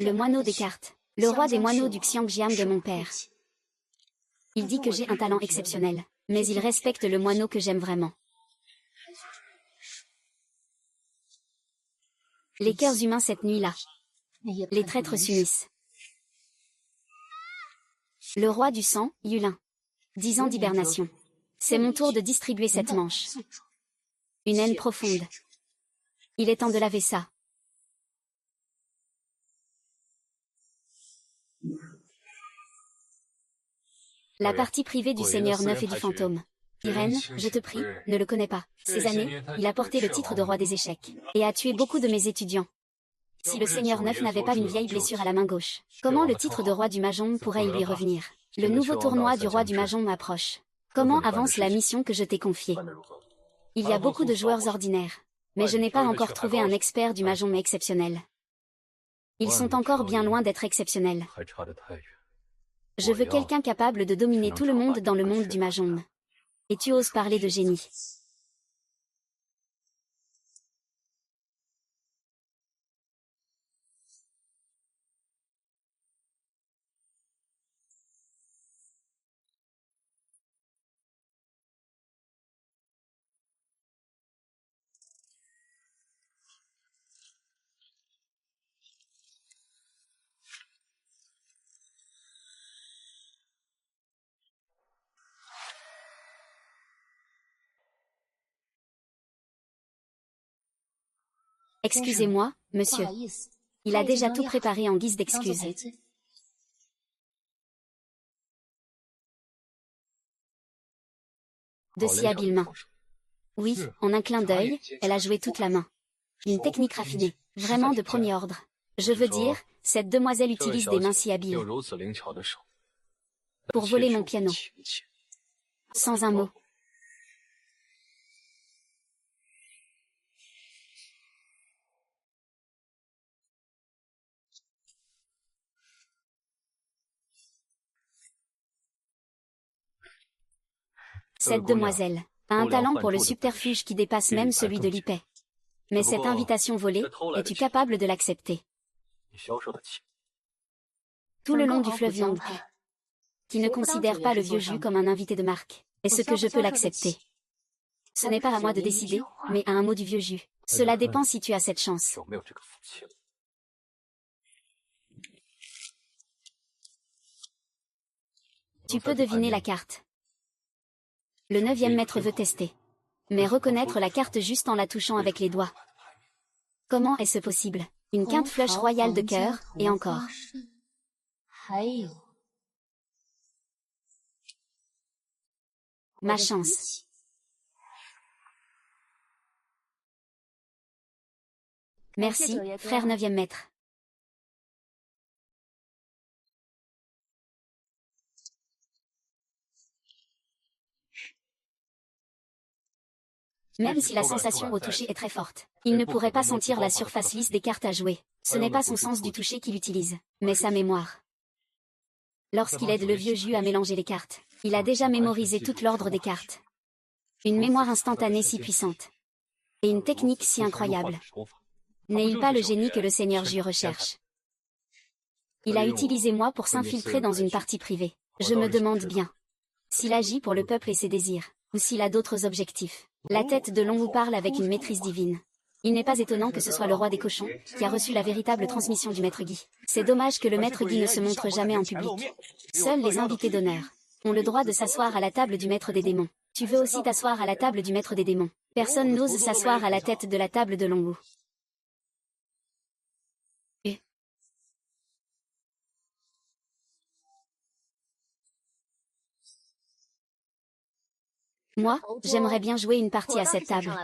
Le moineau des cartes. Le roi des moineaux du Xiangjiang de mon père. Il dit que j'ai un talent exceptionnel, mais il respecte le moineau que j'aime vraiment. Les cœurs humains cette nuit-là. Les traîtres s'unissent. Le roi du sang, Yulin. 10 ans d'hibernation. C'est mon tour de distribuer cette manche. Une haine profonde. Il est temps de laver ça. La partie privée du Seigneur Neuf et du Fantôme. Irène, je te prie, ne le connais pas. Ces années, il a porté le titre de roi des échecs, et a tué beaucoup de mes étudiants. Si le Seigneur Neuf n'avait pas une vieille blessure à la main gauche, comment le titre de roi du Mahjong pourrait-il lui revenir? Le nouveau tournoi du roi du Mahjong m'approche. Comment avance la mission que je t'ai confiée? Il y a beaucoup de joueurs ordinaires, mais je n'ai pas encore trouvé un expert du Mahjong exceptionnel. Ils sont encore bien loin d'être exceptionnels. Je veux quelqu'un capable de dominer tout le monde dans le monde du Mahjong. Et tu oses parler de génie. Excusez-moi, monsieur. Il a déjà tout préparé en guise d'excuse. De si habilement. Oui, en un clin d'œil, elle a joué toute la main. Une technique raffinée, vraiment de premier ordre. Je veux dire, cette demoiselle utilise des mains si habiles. Pour voler mon piano. Sans un mot. Cette demoiselle a un talent pour le subterfuge qui dépasse même celui de Li Pei. Mais cette invitation volée, es-tu capable de l'accepter? Tout le long du fleuve Yangtze, qui ne considère pas le vieux jus comme un invité de marque, est-ce que je peux l'accepter? Ce n'est pas à moi de décider, mais à un mot du vieux jus. Cela dépend si tu as cette chance. Tu peux deviner la carte. Le 9e maître veut tester. Mais reconnaître la carte juste en la touchant avec les doigts. Comment est-ce possible? Une quinte flush royale de cœur, et encore. Ma chance. Merci, frère 9e maître. Même si la sensation au toucher est très forte, il ne pourrait pas sentir la surface lisse des cartes à jouer. Ce n'est pas son sens du toucher qu'il utilise, mais sa mémoire. Lorsqu'il aide le vieux jus à mélanger les cartes, il a déjà mémorisé tout l'ordre des cartes. Une mémoire instantanée si puissante. Et une technique si incroyable. N'est-il pas le génie que le Seigneur Jus recherche? Il a utilisé moi pour s'infiltrer dans une partie privée. Je me demande bien s'il agit pour le peuple et ses désirs, ou s'il a d'autres objectifs. La tête de Long Wu parle avec une maîtrise divine. Il n'est pas étonnant que ce soit le roi des cochons, qui a reçu la véritable transmission du maître Guy. C'est dommage que le maître Guy ne se montre jamais en public. Seuls les invités d'honneur ont le droit de s'asseoir à la table du maître des démons. Tu veux aussi t'asseoir à la table du maître des démons. Personne n'ose s'asseoir à la tête de la table de Long Wu. Moi, j'aimerais bien jouer une partie à cette table.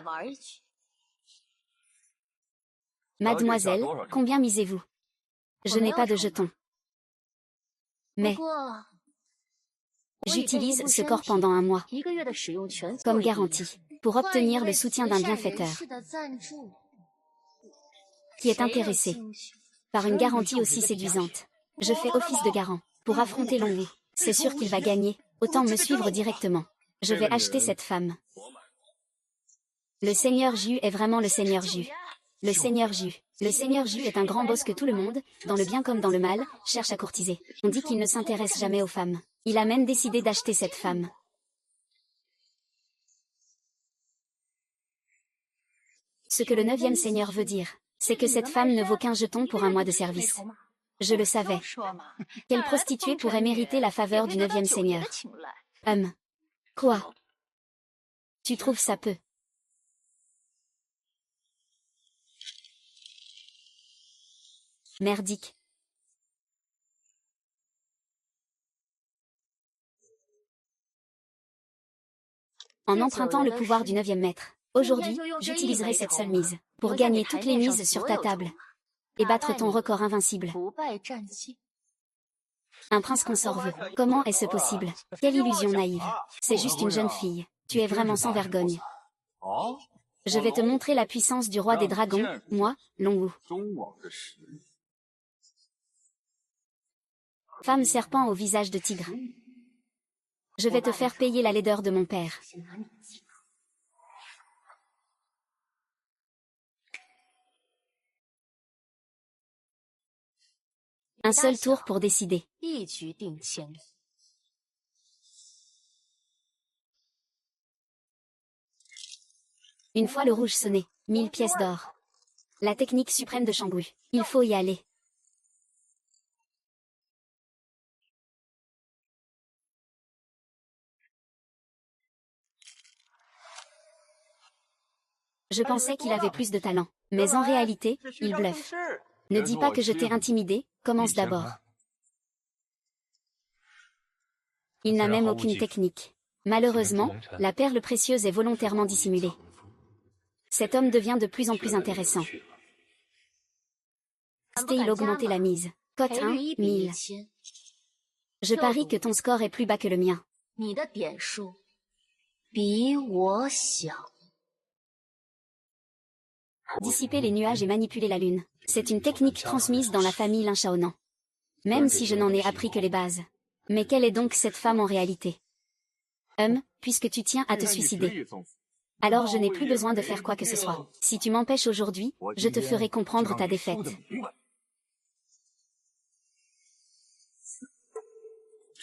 Mademoiselle, combien misez-vous? Je n'ai pas de jetons. Mais j'utilise ce corps pendant un mois, comme garantie, pour obtenir le soutien d'un bienfaiteur, qui est intéressé par une garantie aussi séduisante. Je fais office de garant, pour affronter Long Wu. C'est sûr qu'il va gagner, autant me suivre directement. Je vais acheter cette femme. Le Seigneur Jus est vraiment le Seigneur Jus. Le Seigneur Jus. Le seigneur Ju est un grand boss que tout le monde, dans le bien comme dans le mal, cherche à courtiser. On dit qu'il ne s'intéresse jamais aux femmes. Il a même décidé d'acheter cette femme. Ce que le 9e seigneur veut dire, c'est que cette femme ne vaut qu'un jeton pour un mois de service. Je le savais. Quelle prostituée pourrait mériter la faveur du 9e seigneur? Quoi? Tu trouves ça peu? Merdique. En empruntant le pouvoir du 9e maître, aujourd'hui, j'utiliserai cette seule mise, pour gagner toutes les mises sur ta table. Et battre ton record invincible. Un prince consort veut. Comment est-ce possible? Quelle illusion naïve. C'est juste une jeune fille. Tu es vraiment sans vergogne. Je vais te montrer la puissance du roi des dragons, moi, Long Wu. Femme serpent au visage de tigre. Je vais te faire payer la laideur de mon père. Un seul tour pour décider. Une fois le rouge sonné, 1000 pièces d'or. La technique suprême de Shangwu. Il faut y aller. Je pensais qu'il avait plus de talent, mais en réalité, il bluffe. Ne dis pas que je t'ai intimidé, commence d'abord. Il n'a même aucune technique. Malheureusement, la perle précieuse est volontairement dissimulée. Cet homme devient de plus en plus intéressant. Style augmenter la mise. Cote 1, 1000. Je parie que ton score est plus bas que le mien. Dissiper les nuages et manipuler la lune. C'est une technique transmise dans la famille Lin Shaonan. Même si je n'en ai appris que les bases. Mais quelle est donc cette femme en réalité? Puisque tu tiens à te suicider. Alors je n'ai plus besoin de faire quoi que ce soit. Si tu m'empêches aujourd'hui, je te ferai comprendre ta défaite.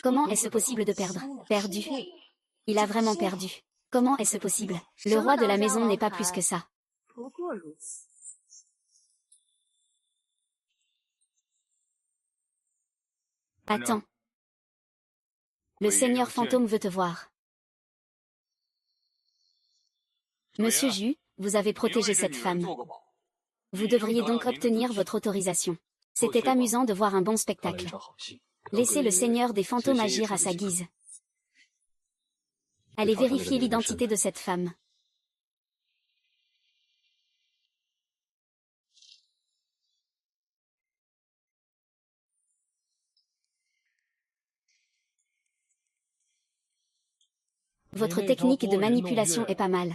Comment est-ce possible de perdre? Perdu. Il a vraiment perdu. Comment est-ce possible? Le roi de la maison n'est pas plus que ça. Attends. Le seigneur fantôme veut te voir. Monsieur Ju, vous avez protégé cette femme. Vous devriez donc obtenir votre autorisation. C'était amusant de voir un bon spectacle. Laissez le seigneur des fantômes agir à sa guise. Allez vérifier l'identité de cette femme. Votre technique de manipulation est pas mal.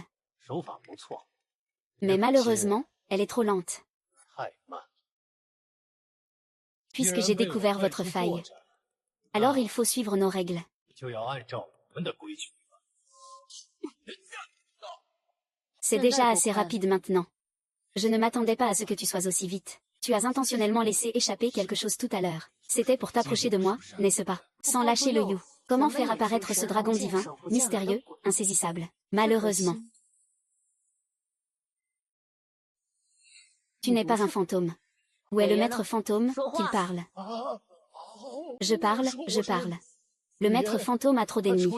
Mais malheureusement, elle est trop lente. Puisque j'ai découvert votre faille. Alors il faut suivre nos règles. C'est déjà assez rapide maintenant. Je ne m'attendais pas à ce que tu sois aussi vite. Tu as intentionnellement laissé échapper quelque chose tout à l'heure. C'était pour t'approcher de moi, n'est-ce pas? Sans lâcher le you. Comment faire apparaître ce dragon divin, mystérieux, insaisissable? Malheureusement. Tu n'es pas un fantôme. Où est le maître fantôme, qu'il parle? Je parle, je parle. Le maître fantôme a trop d'ennemis.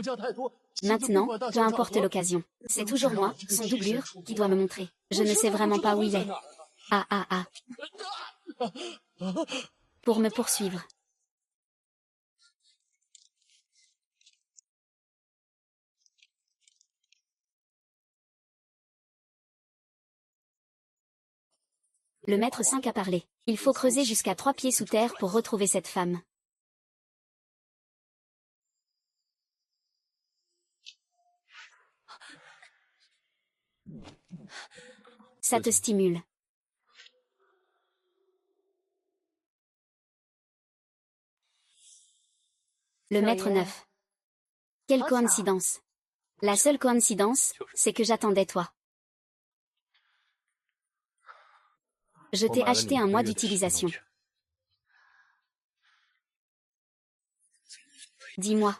Maintenant, peu importe l'occasion. C'est toujours moi, son doublure, qui doit me montrer. Je ne sais vraiment pas où il est. Pour me poursuivre. Le maître 5 a parlé. Il faut creuser jusqu'à 3 pieds sous terre pour retrouver cette femme. Ça te stimule. Le maître 9. Quelle coïncidence. La seule coïncidence, c'est que j'attendais toi. Je t'ai acheté un mois d'utilisation. Dis-moi.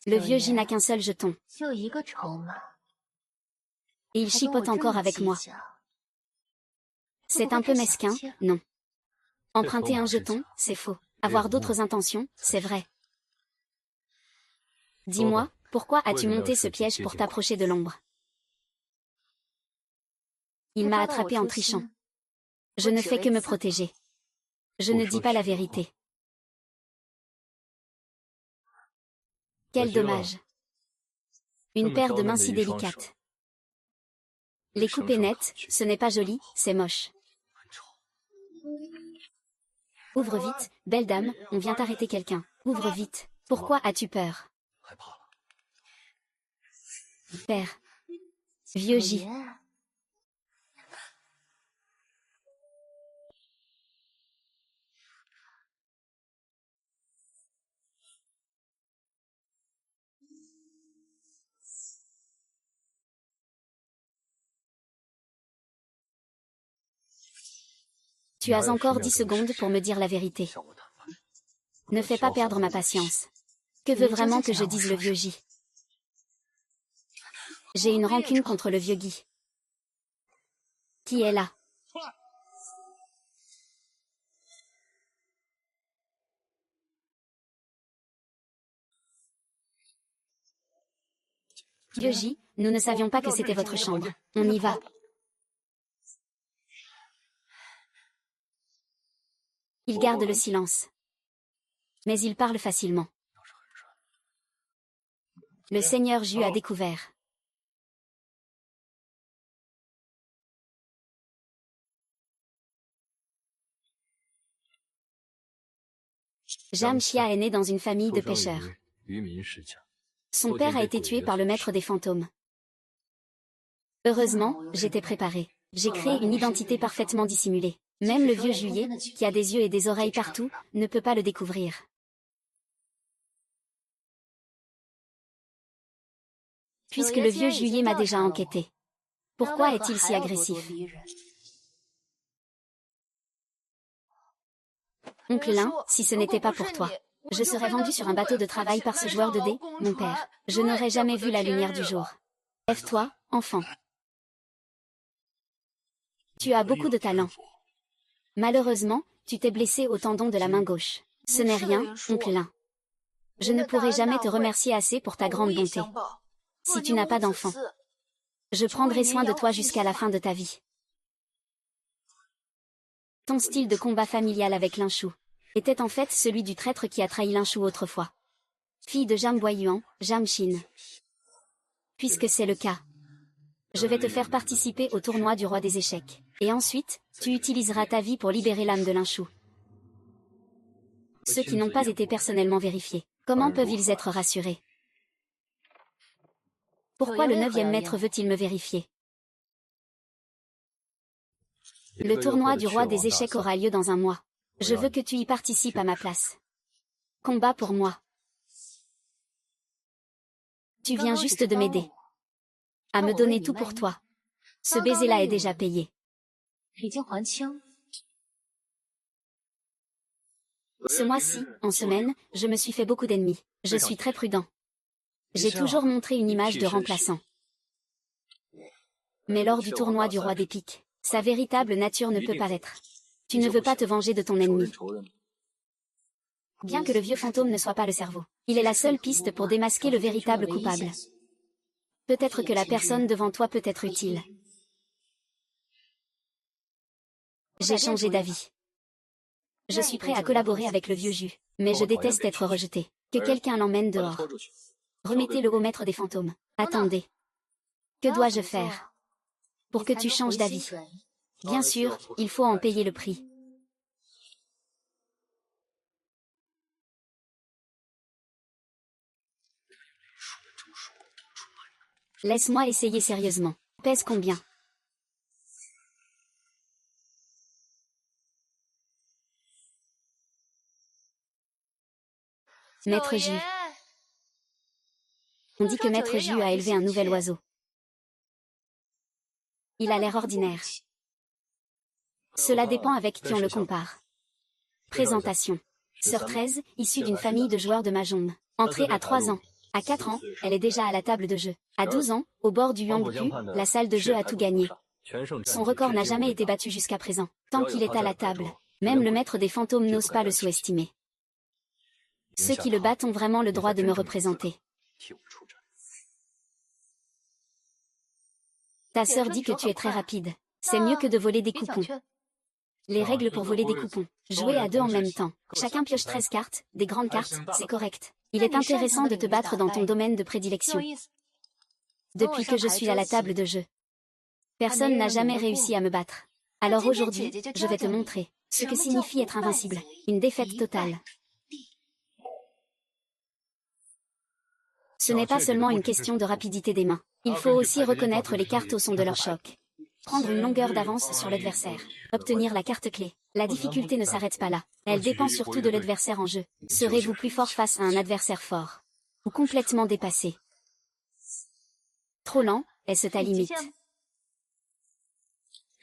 Le vieux J n'a qu'un seul jeton. Et il chipote encore avec moi. C'est un peu mesquin, non. Emprunter un jeton, c'est faux. Avoir d'autres intentions, c'est vrai. Dis-moi, pourquoi as-tu monté ce piège pour t'approcher de l'ombre? Il m'a attrapé en trichant. Je ne fais que me protéger. Je ne dis pas la vérité. Quel dommage. Une paire de mains si délicates. Les coupes nettes, ce n'est pas joli, c'est moche. Ouvre vite, belle dame, on vient arrêter quelqu'un. Ouvre vite. Pourquoi as-tu peur? Père. Vieux J. Tu as encore 10 secondes pour me dire la vérité. Ne fais pas perdre ma patience. Que veut vraiment que je dise le vieux J? J'ai une rancune contre le vieux Guy. Qui est là? Vieux J, nous ne savions pas que c'était votre chambre. On y va. Il garde le silence. Mais il parle facilement. Le Seigneur Ju a découvert. Jam Chia est né dans une famille de pêcheurs. Son père a été tué par le maître des fantômes. Heureusement, j'étais préparée. J'ai créé une identité parfaitement dissimulée. Même le vieux Juillet, qui a des yeux et des oreilles partout, ne peut pas le découvrir. Puisque le vieux Juillet m'a déjà enquêté. Pourquoi est-il si agressif? Oncle Lin, si ce n'était pas pour toi, je serais vendu sur un bateau de travail par ce joueur de dés, mon père. Je n'aurais jamais vu la lumière du jour. Lève-toi, enfant. Tu as beaucoup de talent. Malheureusement, tu t'es blessé au tendon de la main gauche. Ce n'est rien, oncle Lin. Je ne pourrai jamais te remercier assez pour ta grande bonté. Si tu n'as pas d'enfant, je prendrai soin de toi jusqu'à la fin de ta vie. Ton style de combat familial avec Linshu était en fait celui du traître qui a trahi Linshu autrefois. Fille de Jam Boyuan, Jam Shin. Puisque c'est le cas, je vais te faire participer au tournoi du roi des échecs. Et ensuite, tu utiliseras ta vie pour libérer l'âme de Linshu. Ceux qui n'ont pas été personnellement vérifiés, comment peuvent-ils être rassurés? Pourquoi le 9e maître veut-il me vérifier? Le tournoi du roi des échecs aura lieu dans un mois. Je veux que tu y participes à ma place. Combat pour moi. Tu viens juste de m'aider. À me donner tout pour toi. Ce baiser-là est déjà payé. Ce mois-ci, en semaine, je me suis fait beaucoup d'ennemis. Je suis très prudent. J'ai toujours montré une image de remplaçant. Mais lors du tournoi du roi des piques, sa véritable nature ne peut pas l'être. Tu ne veux pas te venger de ton ennemi. Bien que le vieux fantôme ne soit pas le cerveau, il est la seule piste pour démasquer le véritable coupable. Peut-être que la personne devant toi peut être utile. J'ai changé d'avis. Je suis prêt à collaborer avec le vieux Ju, mais je déteste être rejeté. Que quelqu'un l'emmène dehors. Remettez-le au maître des fantômes. Attendez. Que dois-je faire pour que tu changes d'avis? Bien sûr, il faut en payer le prix. Laisse-moi essayer sérieusement. Pèse combien? Maître Ju. On dit que Maître Ju a élevé un nouvel oiseau. Il a l'air ordinaire. Cela dépend avec qui on le compare. Présentation. Sœur 13, issue d'une famille de joueurs de mahjong. Entrée à 3 ans. À 4 ans, elle est déjà à la table de jeu. À 12 ans, au bord du Yongpu, la salle de jeu a tout gagné. Son record n'a jamais été battu jusqu'à présent. Tant qu'il est à la table, même le maître des fantômes n'ose pas le sous-estimer. Ceux qui le battent ont vraiment le droit de me représenter. Ta sœur dit que tu es très rapide. C'est mieux que de voler des coupons. Les règles pour voler des coupons. Jouer à 2 en même temps. Chacun pioche 13 cartes, des grandes cartes, c'est correct. Il est intéressant de te battre dans ton domaine de prédilection. Depuis que je suis à la table de jeu, personne n'a jamais réussi à me battre. Alors aujourd'hui, je vais te montrer ce que signifie être invincible. Une défaite totale. Ce n'est pas seulement une question de rapidité des mains. Il faut aussi reconnaître les cartes au son de leur choc. Prendre une longueur d'avance sur l'adversaire. Obtenir la carte clé. La difficulté ne s'arrête pas là. Elle dépend surtout de l'adversaire en jeu. Serez-vous plus fort face à un adversaire fort? Ou complètement dépassé? Trop lent, est-ce ta limite?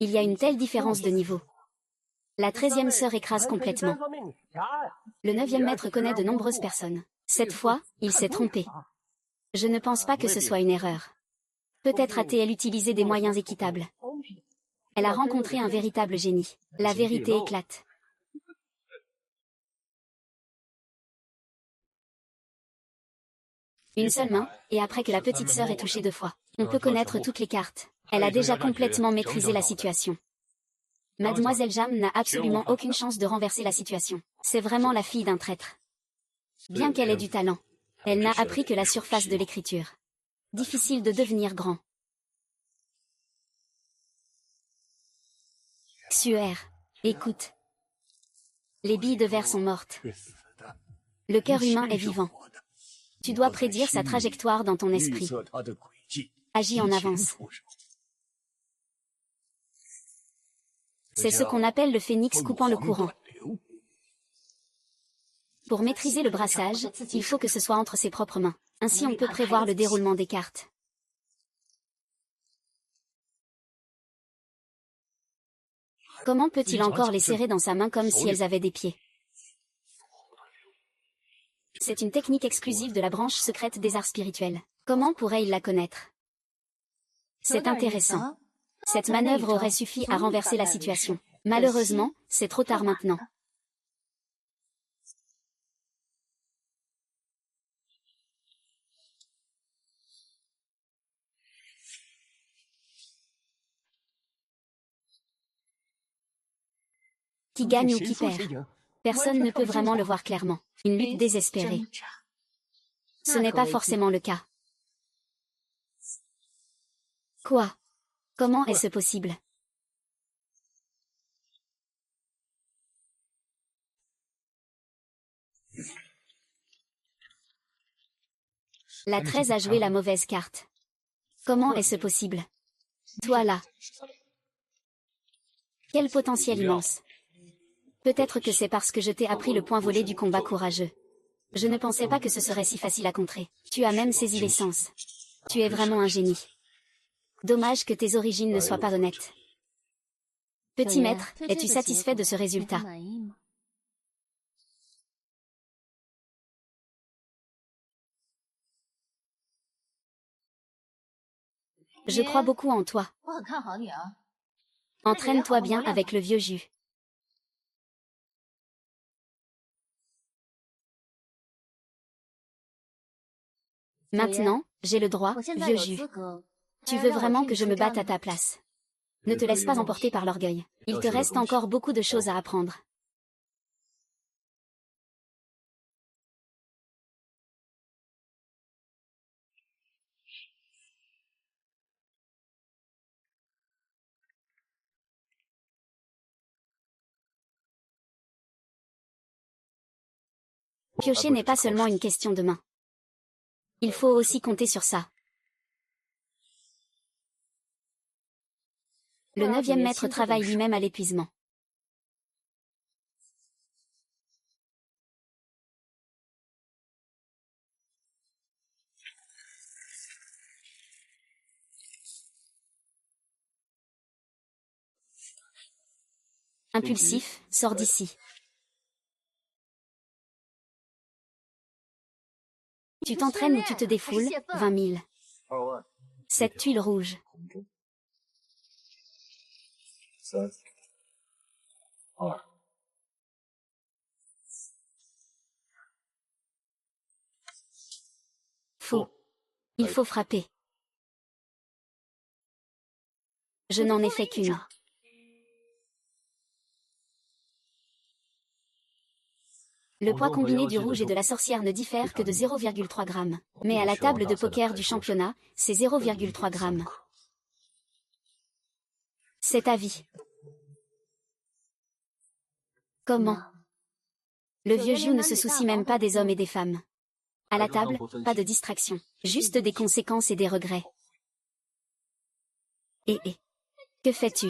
Il y a une telle différence de niveau. La 13e sœur écrase complètement. Le 9e maître connaît de nombreuses personnes. Cette fois, il s'est trompé. Je ne pense pas que ce soit une erreur. Peut-être a-t-elle utilisé des moyens équitables. Elle a rencontré un véritable génie. La vérité éclate. Une seule main, et après que la petite sœur ait touché 2 fois, on peut connaître toutes les cartes. Elle a déjà complètement maîtrisé la situation. Mademoiselle Jam n'a absolument aucune chance de renverser la situation. C'est vraiment la fille d'un traître. Bien qu'elle ait du talent, elle n'a appris que la surface de l'écriture. Difficile de devenir grand. Suaire, écoute. Les billes de verre sont mortes. Le cœur humain est vivant. Tu dois prédire sa trajectoire dans ton esprit. Agis en avance. C'est ce qu'on appelle le phénix coupant le courant. Pour maîtriser le brassage, il faut que ce soit entre ses propres mains. Ainsi on peut prévoir le déroulement des cartes. Comment peut-il encore les serrer dans sa main comme si elles avaient des pieds? C'est une technique exclusive de la branche secrète des arts spirituels. Comment pourrait-il la connaître? C'est intéressant. Cette manœuvre aurait suffi à renverser la situation. Malheureusement, c'est trop tard maintenant. Qui gagne ou qui perd? Personne ne peut vraiment le voir clairement. Une lutte désespérée. Ce n'est pas forcément le cas. Quoi? Comment est-ce possible? La 13 a joué la mauvaise carte. Comment est-ce possible? Toi là. Quel potentiel immense. Peut-être que c'est parce que je t'ai appris le point volé du combat courageux. Je ne pensais pas que ce serait si facile à contrer. Tu as même saisi l'essence. Tu es vraiment un génie. Dommage que tes origines ne soient pas honnêtes. Petit maître, es-tu satisfait de ce résultat? Je crois beaucoup en toi. Entraîne-toi bien avec le vieux jus. Maintenant, j'ai le droit, vieux jus. Tu veux vraiment que je me batte à ta place? Ne te laisse pas emporter par l'orgueil. Il te reste encore beaucoup de choses à apprendre. Piocher n'est pas seulement une question de main. Il faut aussi compter sur ça. Le 9e maître travaille lui-même à l'épuisement. Impulsif, sors d'ici. Tu t'entraînes ou tu te défoules, 20 000. Cette tuile rouge. Fou. Il faut frapper. Je n'en ai fait qu'une. Le poids combiné du rouge et de la sorcière ne diffère que de 0,3 g. Mais à la table de poker du championnat, c'est 0,3 g. C'est à vie. Comment? Le vieux Jiu ne se soucie même pas des hommes et des femmes. À la table, pas de distraction, juste des conséquences et des regrets. Que fais-tu?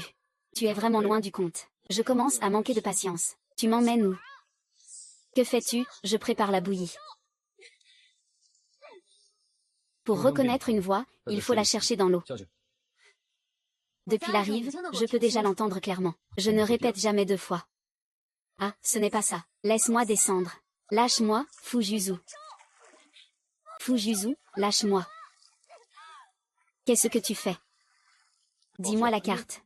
Tu es vraiment loin du compte. Je commence à manquer de patience. Tu m'emmènes où? Que fais-tu? Je prépare la bouillie. Pour reconnaître une voix, il faut la chercher dans l'eau. Depuis la rive, je peux déjà l'entendre clairement. Je ne répète jamais deux fois. Ah, ce n'est pas ça. Laisse-moi descendre. Lâche-moi, Fujuzu. Fujuzu, lâche-moi. Qu'est-ce que tu fais? Dis-moi la carte.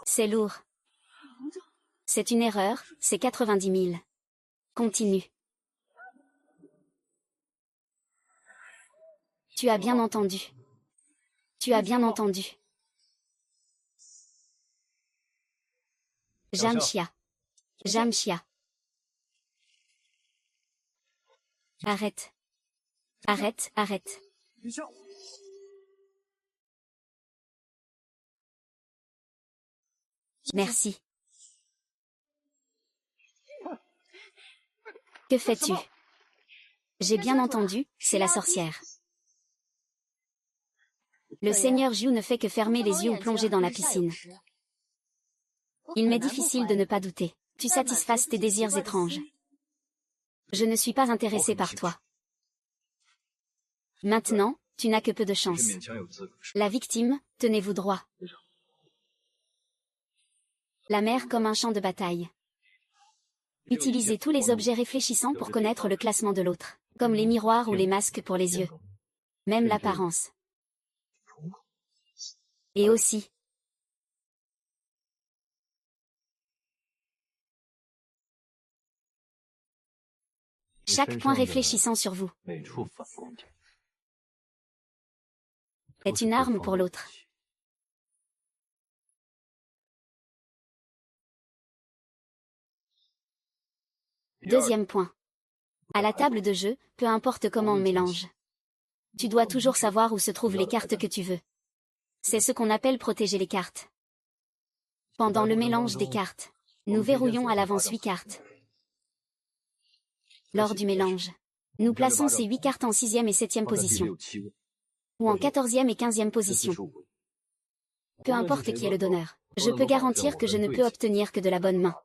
C'est lourd. C'est une erreur, c'est 90 000. Continue. Tu as bien entendu. Tu as bien entendu. Jamshia. Jamshia. Arrête. Arrête, arrête. Merci. Que fais-tu? J'ai bien entendu, c'est la sorcière. Le seigneur Jiu ne fait que fermer les yeux ou plonger dans la piscine. Il m'est difficile de ne pas douter. Tu satisfasses tes désirs étranges. Je ne suis pas intéressé par toi. Maintenant, tu n'as que peu de chance. La victime, tenez-vous droit. La mer comme un champ de bataille. Utilisez tous les objets réfléchissants pour connaître le classement de l'autre, comme les miroirs ou les masques pour les yeux. Même l'apparence. Et aussi. Chaque point réfléchissant sur vous est une arme pour l'autre. Deuxième point. À la table de jeu, peu importe comment on mélange. Tu dois toujours savoir où se trouvent les cartes que tu veux. C'est ce qu'on appelle protéger les cartes. Pendant le mélange des cartes, nous verrouillons à l'avance 8 cartes. Lors du mélange, nous plaçons ces 8 cartes en 6e et 7e position, ou en 14e et 15e position. Peu importe qui est le donneur, je peux garantir que je ne peux obtenir que de la bonne main.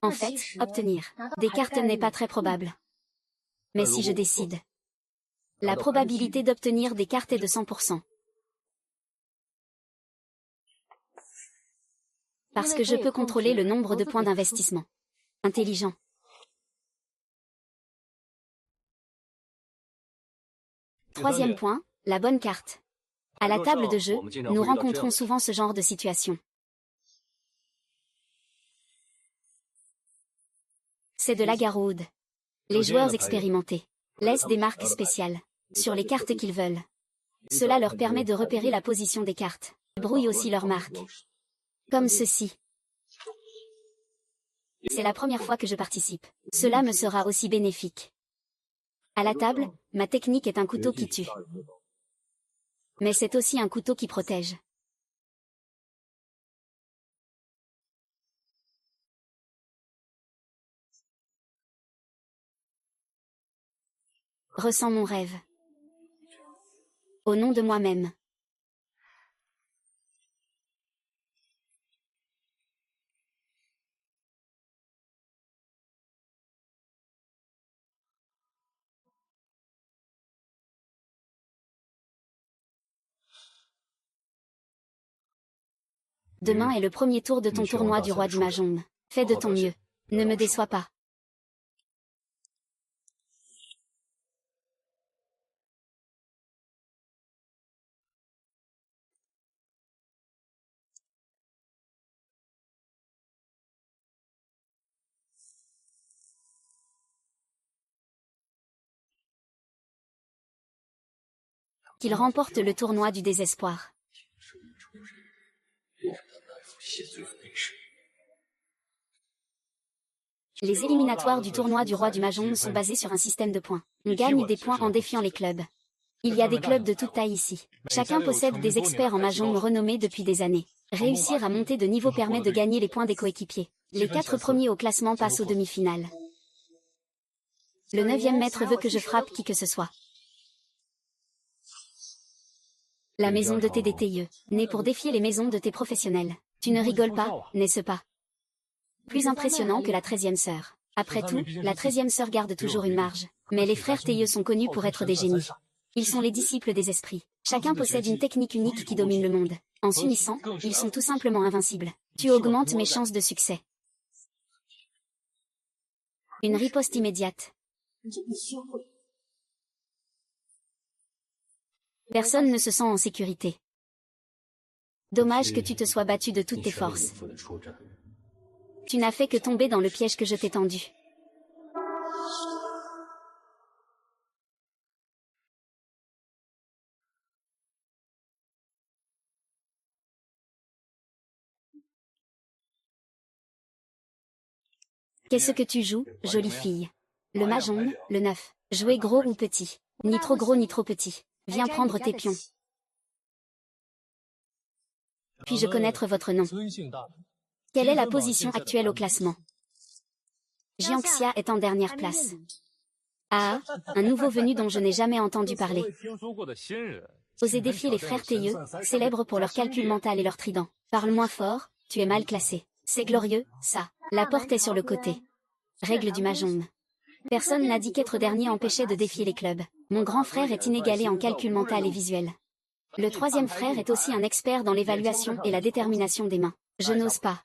En fait, obtenir des cartes n'est pas très probable. Mais si je décide, la probabilité d'obtenir des cartes est de 100%. Parce que je peux contrôler le nombre de points d'investissement. Intelligent. Troisième point, la bonne carte. À la table de jeu, nous rencontrons souvent ce genre de situation. C'est de l'agarroude. Les joueurs expérimentés laissent des marques spéciales sur les cartes qu'ils veulent. Cela leur permet de repérer la position des cartes. Ils brouillent aussi leurs marques. Comme ceci. C'est la première fois que je participe. Cela me sera aussi bénéfique. À la table, ma technique est un couteau qui tue. Mais c'est aussi un couteau qui protège. Ressens mon rêve. Au nom de moi-même. Demain est le premier tour de ton tournoi du roi du Mahjong. Fais de ton mieux. Ne me déçois pas. Qu'il remporte le tournoi du désespoir. Les éliminatoires du tournoi du roi du Mahjong sont basés sur un système de points. On gagne des points en défiant les clubs. Il y a des clubs de toute taille ici. Chacun possède des experts en Mahjong renommés depuis des années. Réussir à monter de niveau permet de gagner les points des coéquipiers. Les 4 premiers au classement passent aux demi-finales. Le 9e maître veut que je frappe qui que ce soit. La maison de tes DTIE, née pour défier les maisons de tes professionnels. Tu ne rigoles pas, n'est-ce pas? Plus impressionnant que la 13e sœur. Après tout, la 13e sœur garde toujours une marge. Mais les frères TIE sont connus pour être des génies. Ils sont les disciples des esprits. Chacun possède une technique unique qui domine le monde. En s'unissant, ils sont tout simplement invincibles. Tu augmentes mes chances de succès. Une riposte immédiate. Personne ne se sent en sécurité. Dommage que tu te sois battu de toutes tes forces. Tu n'as fait que tomber dans le piège que je t'ai tendu. Qu'est-ce que tu joues, jolie fille? Le Mahjong, le 9. Jouer gros ou petit? Ni trop gros ni trop petit. Viens prendre tes pions. Puis-je connaître votre nom? Quelle est la position actuelle au classement? Jiangxia est en dernière place. Ah, un nouveau venu dont je n'ai jamais entendu parler. Osez défier les frères TIE, célèbres pour leur calcul mental et leur trident. Parle moins fort, tu es mal classé. C'est glorieux, ça. La porte est sur le côté. Règle du Mahjong. Personne n'a dit qu'être dernier empêchait de défier les clubs. Mon grand frère est inégalé en calcul mental et visuel. Le 3e frère est aussi un expert dans l'évaluation et la détermination des mains. Je n'ose pas.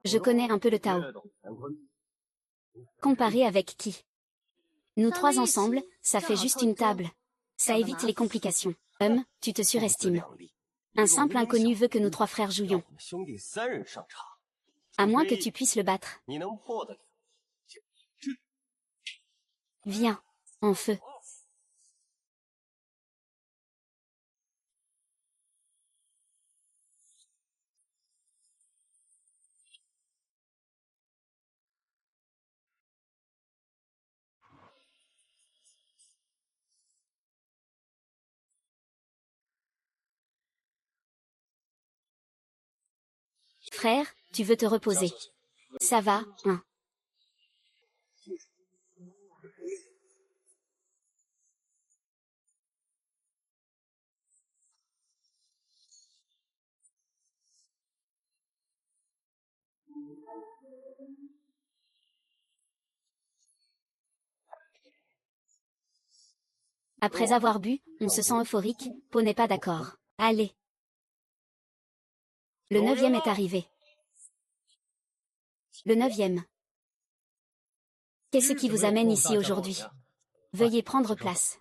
Je connais un peu le Tao. Comparé avec qui? Nous 3 ensemble, ça fait juste une table. Ça évite les complications. Tu te surestimes. Un simple inconnu veut que nous 3 frères jouions. À moins que tu puisses le battre. Viens, en feu. Frère, tu veux te reposer. Ça va, hein? Après avoir bu, on se sent euphorique, Po n'est pas d'accord. Allez. Le 9e est arrivé. Le 9e. Qu'est-ce qui vous amène ici aujourd'hui? Veuillez prendre place.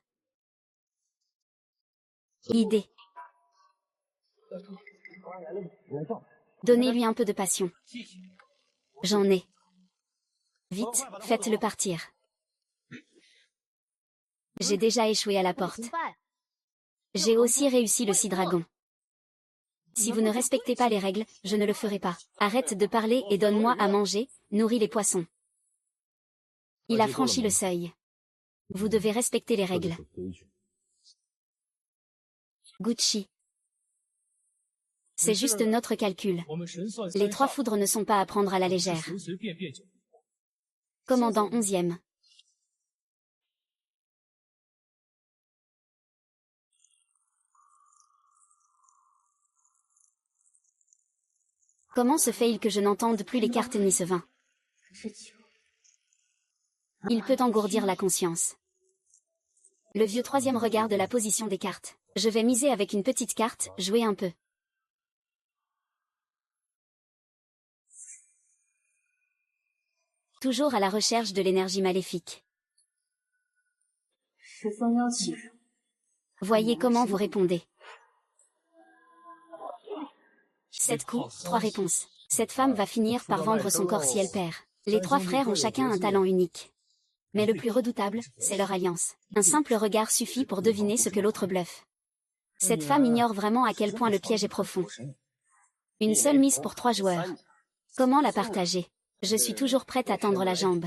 Idée. Donnez-lui un peu de passion. J'en ai. Vite, faites-le partir. J'ai déjà échoué à la porte. J'ai aussi réussi le 6 dragons. Si vous ne respectez pas les règles, je ne le ferai pas. Arrête de parler et donne-moi à manger, nourris les poissons. Il a franchi le seuil. Vous devez respecter les règles. Gucci. C'est juste notre calcul. Les 3 foudres ne sont pas à prendre à la légère. Commandant 11e. Comment se fait-il que je n'entende plus les cartes ni ce vin? Il peut engourdir la conscience. Le vieux 3e regarde la position des cartes. Je vais miser avec une petite carte, jouer un peu. Toujours à la recherche de l'énergie maléfique. Voyez comment vous répondez. 7 coups, 3 réponses. Cette femme va finir par vendre son corps si elle perd. Les 3 frères ont chacun un talent unique. Mais le plus redoutable, c'est leur alliance. Un simple regard suffit pour deviner ce que l'autre bluffe. Cette femme ignore vraiment à quel point le piège est profond. Une seule mise pour 3 joueurs. Comment la partager? Je suis toujours prête à tendre la jambe.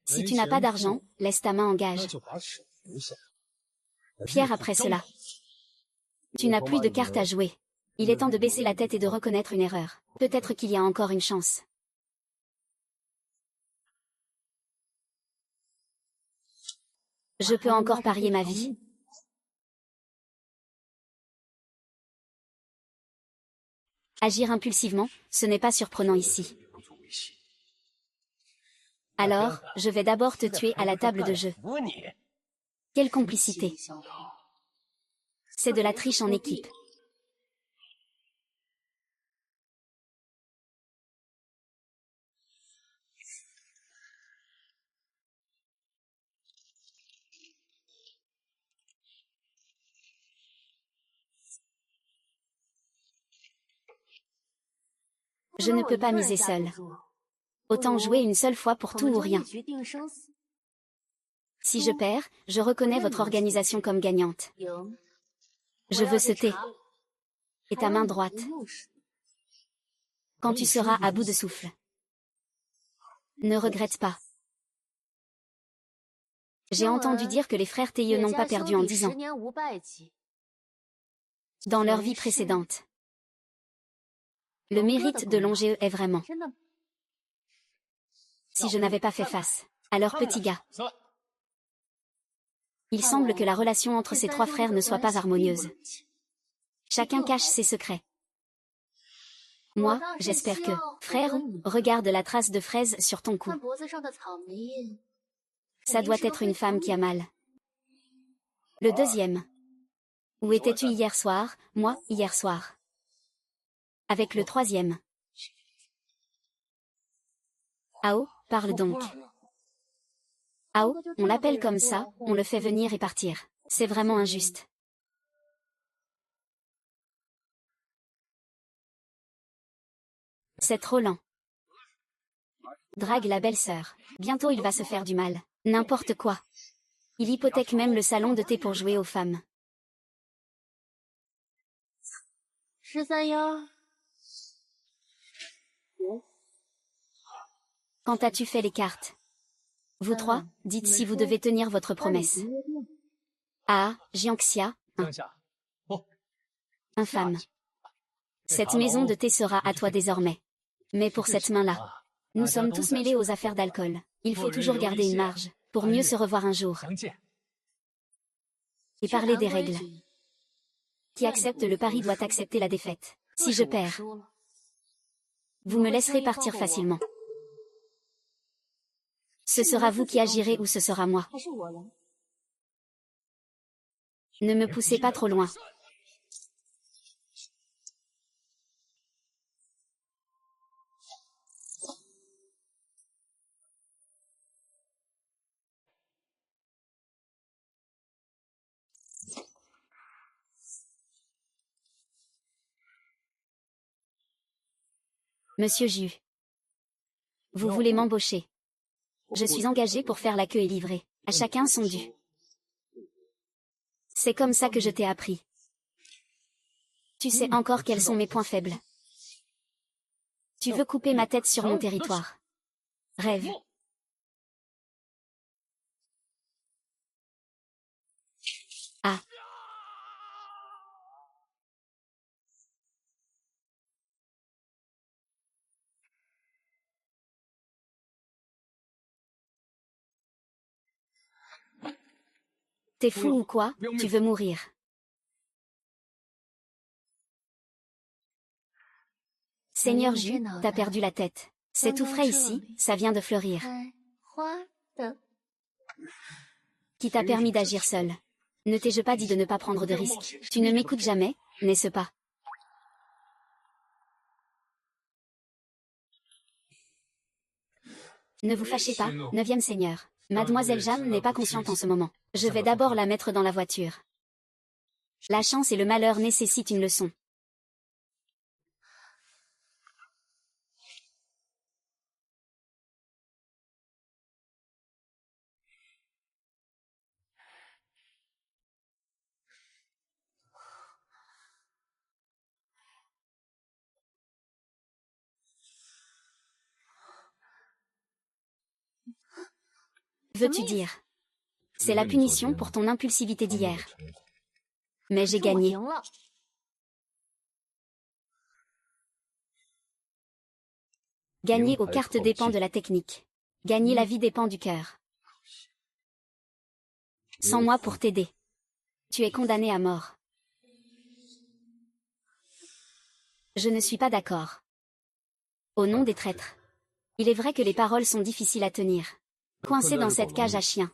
Si tu n'as pas d'argent, laisse ta main en gage. Fier après cela. Tu n'as plus de cartes à jouer. Il est temps de baisser la tête et de reconnaître une erreur. Peut-être qu'il y a encore une chance. Je peux encore parier ma vie. Agir impulsivement, ce n'est pas surprenant ici. Alors, je vais d'abord te tuer à la table de jeu. Quelle complicité. C'est de la triche en équipe. Je ne peux pas miser seul. Autant jouer une seule fois pour tout ou rien. Si je perds, je reconnais votre organisation comme gagnante. Je veux ce thé. Et ta main droite. Quand tu seras à bout de souffle. Ne regrette pas. J'ai entendu dire que les frères Tailleux n'ont pas perdu en 10 ans. Dans leur vie précédente. Le mérite de Longéeux est vraiment. Si je n'avais pas fait face à leur petit gars. Il semble que la relation entre ces 3 frères ne soit pas harmonieuse. Chacun cache ses secrets. Moi, j'espère que, frère, regarde la trace de fraise sur ton cou. Ça doit être une femme qui a mal. Le deuxième. Où étais-tu hier soir? Moi, hier soir. Avec le troisième. Ao, parle donc. Ao, on l'appelle comme ça, on le fait venir et partir. C'est vraiment injuste. C'est trop lent. Drague la belle-sœur. Bientôt il va se faire du mal. N'importe quoi. Il hypothèque même le salon de thé pour jouer aux femmes. Quand as-tu fait les cartes? Vous 3, dites si vous devez tenir votre promesse. Ah, Jiangxia, infâme. Cette maison de thé sera à toi désormais. Mais pour cette main-là, nous sommes tous mêlés aux affaires d'alcool. Il faut toujours garder une marge, pour mieux se revoir un jour. Et parler des règles. Qui accepte le pari doit accepter la défaite. Si je perds, vous me laisserez partir facilement. Ce sera vous qui agirez ou ce sera moi. Ne me poussez pas trop loin. Monsieur Ju. Vous voulez m'embaucher. Je suis engagé pour faire la queue et livrer. À chacun son dû. C'est comme ça que je t'ai appris. Tu sais encore quels sont mes points faibles. Tu veux couper ma tête sur mon territoire. Rêve. Ah. T'es fou ou quoi? Tu veux mourir. Seigneur Ju, t'as perdu la tête. C'est tout frais ici, ça vient de fleurir. Qui t'a permis d'agir seul? Ne t'ai-je pas dit de ne pas prendre de risques? Tu ne m'écoutes jamais, n'est-ce pas? Ne vous fâchez pas, 9e seigneur. Mademoiselle Jeanne n'est pas consciente en ce moment. Je vais d'abord la mettre dans la voiture. La chance et le malheur nécessitent une leçon. Veux-tu dire? C'est la punition pour ton impulsivité d'hier. Mais j'ai gagné. Gagner aux cartes dépend de la technique. Gagner la vie dépend du cœur. Sans moi pour t'aider. Tu es condamné à mort. Je ne suis pas d'accord. Au nom des traîtres. Il est vrai que les paroles sont difficiles à tenir. Coincé dans cette cage à chien.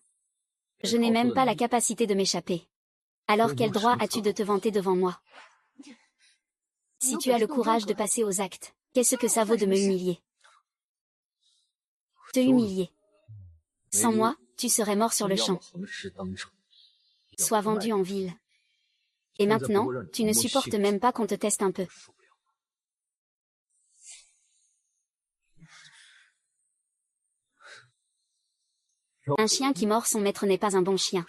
Je n'ai même pas la capacité de m'échapper. Alors quel droit as-tu de te vanter devant moi? Si tu as le courage de passer aux actes, qu'est-ce que ça vaut de me humilier? Te humilier. Sans moi, tu serais mort sur le champ. Sois vendu en ville. Et maintenant, tu ne supportes même pas qu'on te teste un peu. Un chien qui mord son maître n'est pas un bon chien.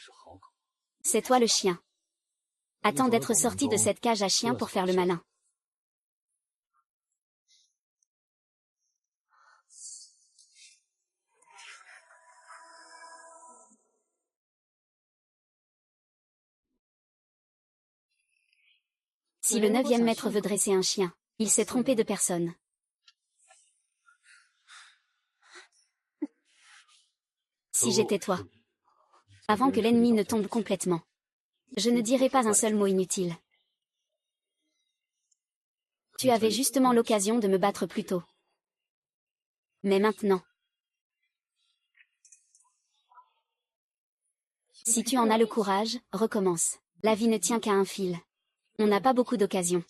C'est toi le chien. Attends d'être sorti de cette cage à chien pour faire le malin. Si le 9e maître veut dresser un chien, il s'est trompé de personne. Si j'étais toi. Avant que l'ennemi ne tombe complètement. Je ne dirais pas un seul mot inutile. Tu avais justement l'occasion de me battre plus tôt. Mais maintenant. Si tu en as le courage, recommence. La vie ne tient qu'à un fil. On n'a pas beaucoup d'occasions.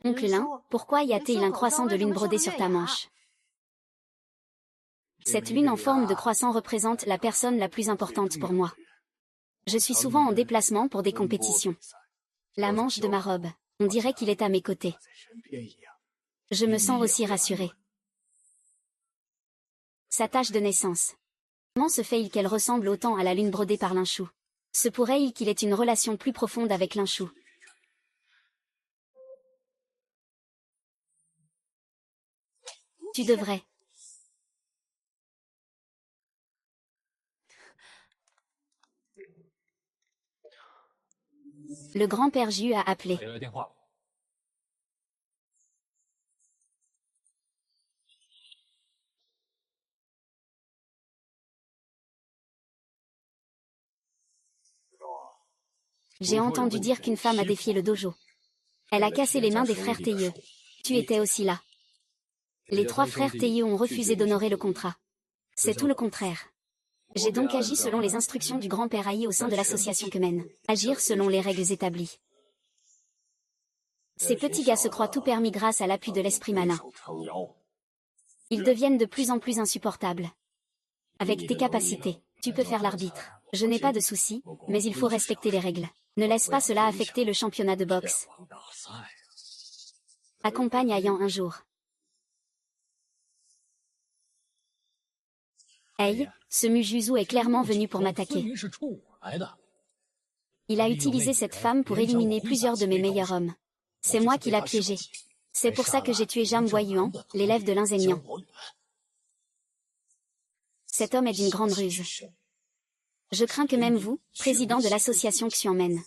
Oncle Lin, pourquoi y a-t-il un croissant de lune brodé sur ta manche? Cette lune en forme de croissant représente la personne la plus importante pour moi. Je suis souvent en déplacement pour des compétitions. La manche de ma robe, on dirait qu'il est à mes côtés. Je me sens aussi rassurée. Sa tache de naissance. Comment se fait-il qu'elle ressemble autant à la lune brodée par Linchou? Se pourrait-il qu'il ait une relation plus profonde avec Linchou? Tu devrais. Le grand-père Ju a appelé. J'ai entendu dire qu'une femme a défié le dojo. Elle a cassé les mains des frères Tailleux. Tu étais aussi là. Les 3 frères Tailleux ont refusé d'honorer le contrat. C'est tout le contraire. J'ai donc agi selon les instructions du grand-père Aïe au sein de l'association Kemen. Agir selon les règles établies. Ces petits gars se croient tout permis grâce à l'appui de l'esprit malin. Ils deviennent de plus en plus insupportables. Avec tes capacités, tu peux faire l'arbitre. Je n'ai pas de soucis, mais il faut respecter les règles. Ne laisse pas cela affecter le championnat de boxe. Accompagne Ayant un jour. Hey, ce Mujuzu est clairement venu pour m'attaquer. Il a utilisé cette femme pour éliminer plusieurs de mes meilleurs hommes. C'est moi qui l'a piégé. C'est pour ça que j'ai tué Jam Boyuan, l'élève de Linzénian. Cet homme est d'une grande ruse. Je crains que même vous, président de l'association Xianmen,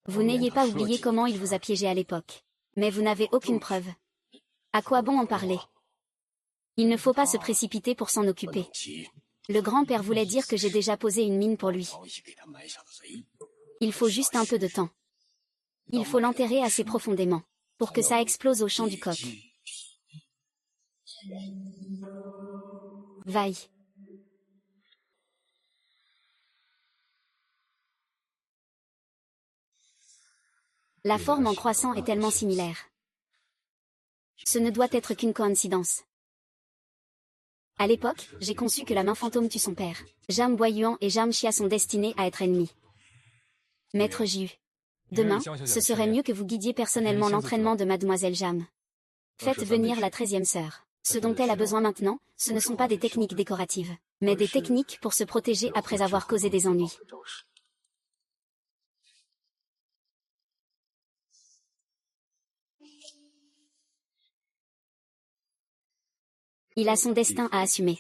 vous n'ayez pas oublié comment il vous a piégé à l'époque. Mais vous n'avez aucune preuve. À quoi bon en parler? Il ne faut pas se précipiter pour s'en occuper. Le grand-père voulait dire que j'ai déjà posé une mine pour lui. Il faut juste un peu de temps. Il faut l'enterrer assez profondément, pour que ça explose au champ du coq. Vaille. La forme en croissant est tellement similaire. Ce ne doit être qu'une coïncidence. À l'époque, j'ai conçu que la main fantôme tue son père. Jam Boyuan et Jam Chia sont destinés à être ennemis. Maître Jiu. Demain, ce serait mieux que vous guidiez personnellement l'entraînement de Mademoiselle Jam. Faites venir la 13e sœur. Ce dont elle a besoin maintenant, ce ne sont pas des techniques décoratives, mais des techniques pour se protéger après avoir causé des ennuis. Il a son destin à assumer.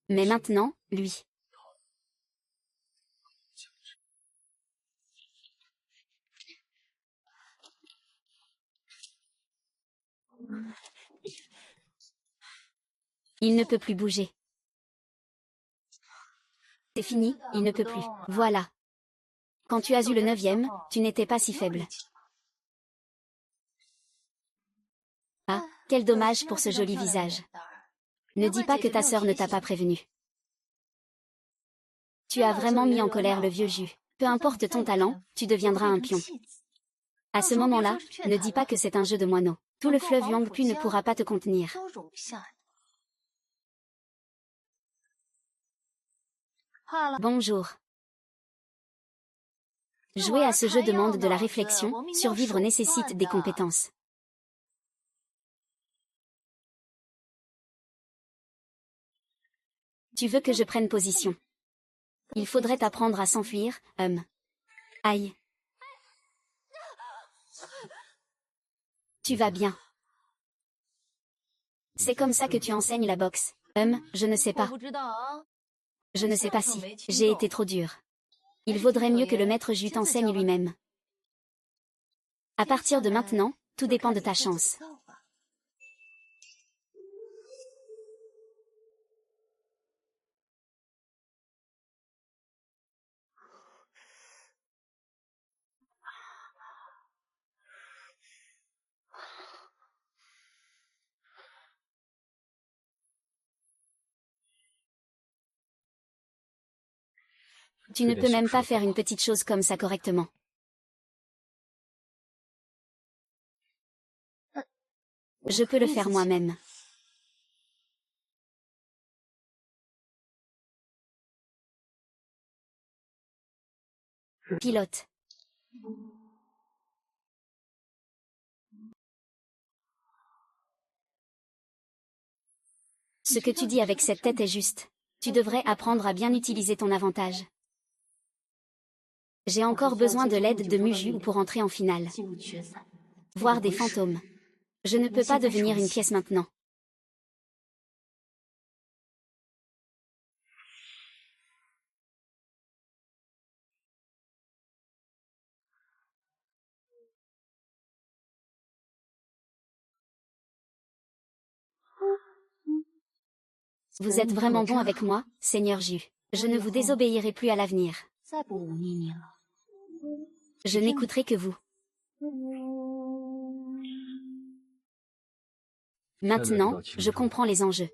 Mais maintenant, lui. Il ne peut plus bouger. C'est fini, il ne peut plus. Voilà. Quand tu as eu le 9e, tu n'étais pas si faible. Ah, quel dommage pour ce joli visage. Ne dis pas que ta sœur ne t'a pas prévenu. Tu as vraiment mis en colère le vieux Jus. Peu importe ton talent, tu deviendras un pion. À ce moment-là, ne dis pas que c'est un jeu de moineaux. Tout le fleuve Yangpu ne pourra pas te contenir. Bonjour. Jouer à ce jeu demande de la réflexion, survivre nécessite des compétences. Tu veux que je prenne position. Il faudrait apprendre à s'enfuir, Aïe. Tu vas bien. C'est comme ça que tu enseignes la boxe. Je ne sais pas. Je ne sais pas si j'ai été trop dur. Il vaudrait mieux que le maître Jus t'enseigne lui-même. À partir de maintenant, tout dépend de ta chance. Tu ne peux même pas faire une petite chose comme ça correctement. Je peux le faire moi-même. Pilote. Ce que tu dis avec cette tête est juste. Tu devrais apprendre à bien utiliser ton avantage. J'ai encore besoin de l'aide de Muju pour entrer en finale. Voir des fantômes. Je ne peux pas devenir une pièce maintenant. Vous êtes vraiment bon avec moi, Seigneur Jus. Je ne vous désobéirai plus à l'avenir. Je n'écouterai que vous. Maintenant, je comprends les enjeux.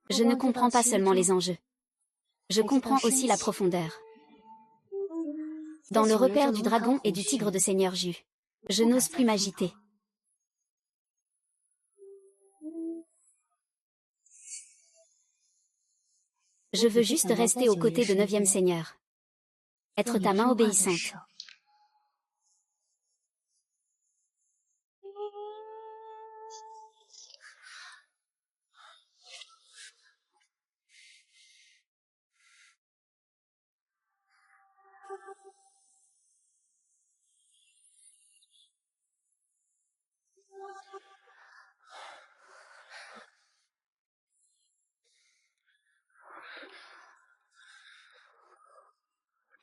Je ne comprends pas seulement les enjeux. Je comprends aussi la profondeur. Dans le repère du dragon et du tigre de Seigneur Jus. Je n'ose plus m'agiter. Je veux juste rester aux côtés de 9e Seigneur. Être ta main obéissante.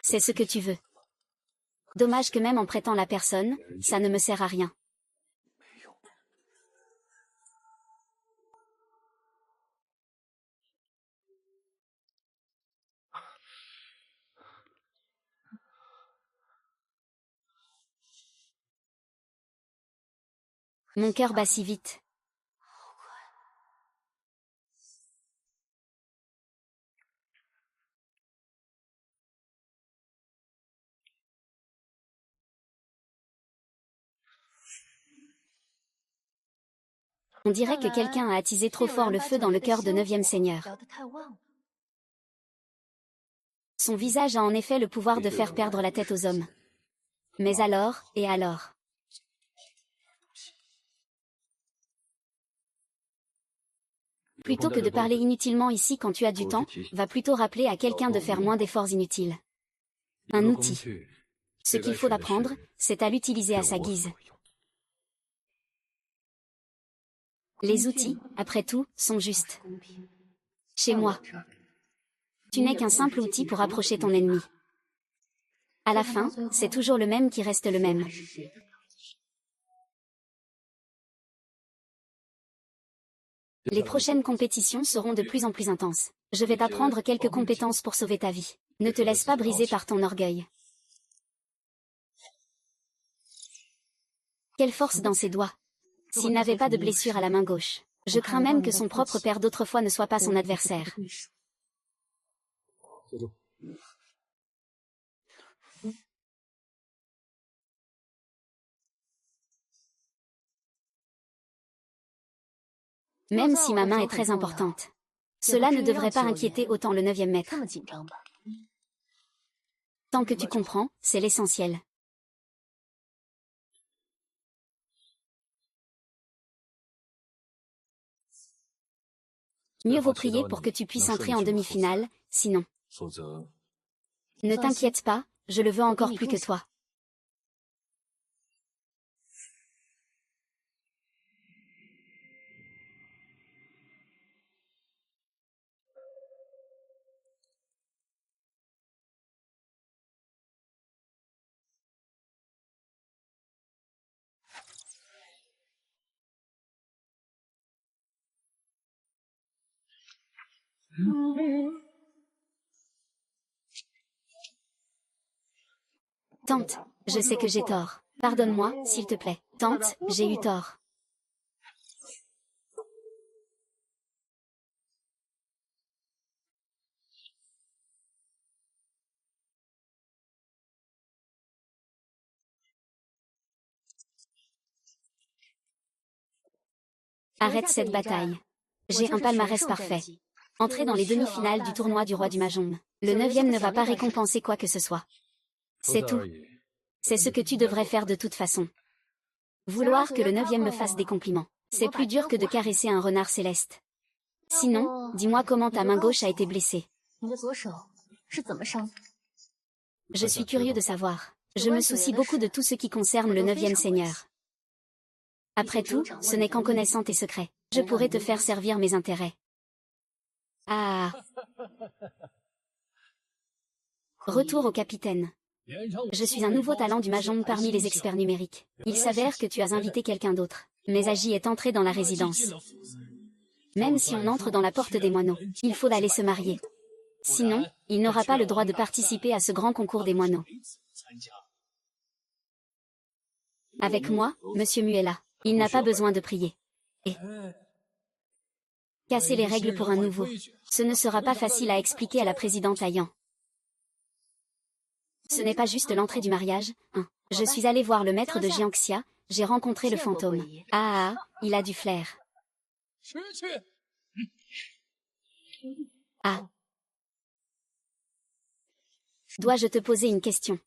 C'est ce que tu veux. Dommage que même en prêtant la personne, ça ne me sert à rien. Mon cœur bat si vite. On dirait que quelqu'un a attisé trop fort le feu dans le cœur de 9e seigneur. Son visage a en effet le pouvoir de faire perdre la tête aux hommes. Mais alors, et alors? Plutôt que de parler inutilement ici quand tu as du temps, va plutôt rappeler à quelqu'un de faire moins d'efforts inutiles. Un outil. Ce qu'il faut apprendre, c'est à l'utiliser à sa guise. Les outils, après tout, sont justes. Chez moi, tu n'es qu'un simple outil pour approcher ton ennemi. À la fin, c'est toujours le même qui reste le même. Les prochaines compétitions seront de plus en plus intenses. Je vais t'apprendre quelques compétences pour sauver ta vie. Ne te laisse pas briser par ton orgueil. Quelle force dans ses doigts. S'il n'avait pas de blessure à la main gauche. Je crains même que son propre père d'autrefois ne soit pas son adversaire. Même si ma main est très importante. Cela ne devrait pas inquiéter autant le 9e maître. Tant que tu comprends, c'est l'essentiel. Mieux vaut prier pour que tu puisses entrer en demi-finale, sinon. Ne t'inquiète pas, je le veux encore plus que toi. Tante, je sais que j'ai tort. Pardonne-moi, s'il te plaît. Tante, j'ai eu tort. Arrête cette bataille. J'ai un palmarès parfait. Entrer dans les demi-finales du tournoi du roi du Mahjong. Le 9e ne va pas récompenser quoi que ce soit. C'est tout. C'est ce que tu devrais faire de toute façon. Vouloir que le 9e me fasse des compliments. C'est plus dur que de caresser un renard céleste. Sinon, dis-moi comment ta main gauche a été blessée. Je suis curieux de savoir. Je me soucie beaucoup de tout ce qui concerne le 9e seigneur. Après tout, ce n'est qu'en connaissant tes secrets. Je pourrais te faire servir mes intérêts. Ah. Retour au capitaine. Je suis un nouveau talent du Mahjong parmi les experts numériques. Il s'avère que tu as invité quelqu'un d'autre. Mais Agi est entré dans la résidence. Même si on entre dans la porte des moineaux, il faut aller se marier. Sinon, il n'aura pas le droit de participer à ce grand concours des moineaux. Avec moi, Monsieur Muella, il n'a pas besoin de prier. Et casser les règles pour un nouveau. Ce ne sera pas facile à expliquer à la présidente Ayan. Ce n'est pas juste l'entrée du mariage, hein. Je suis allé voir le maître de Jiangxia, j'ai rencontré le fantôme. Ah, il a du flair. Ah. Dois-je te poser une question?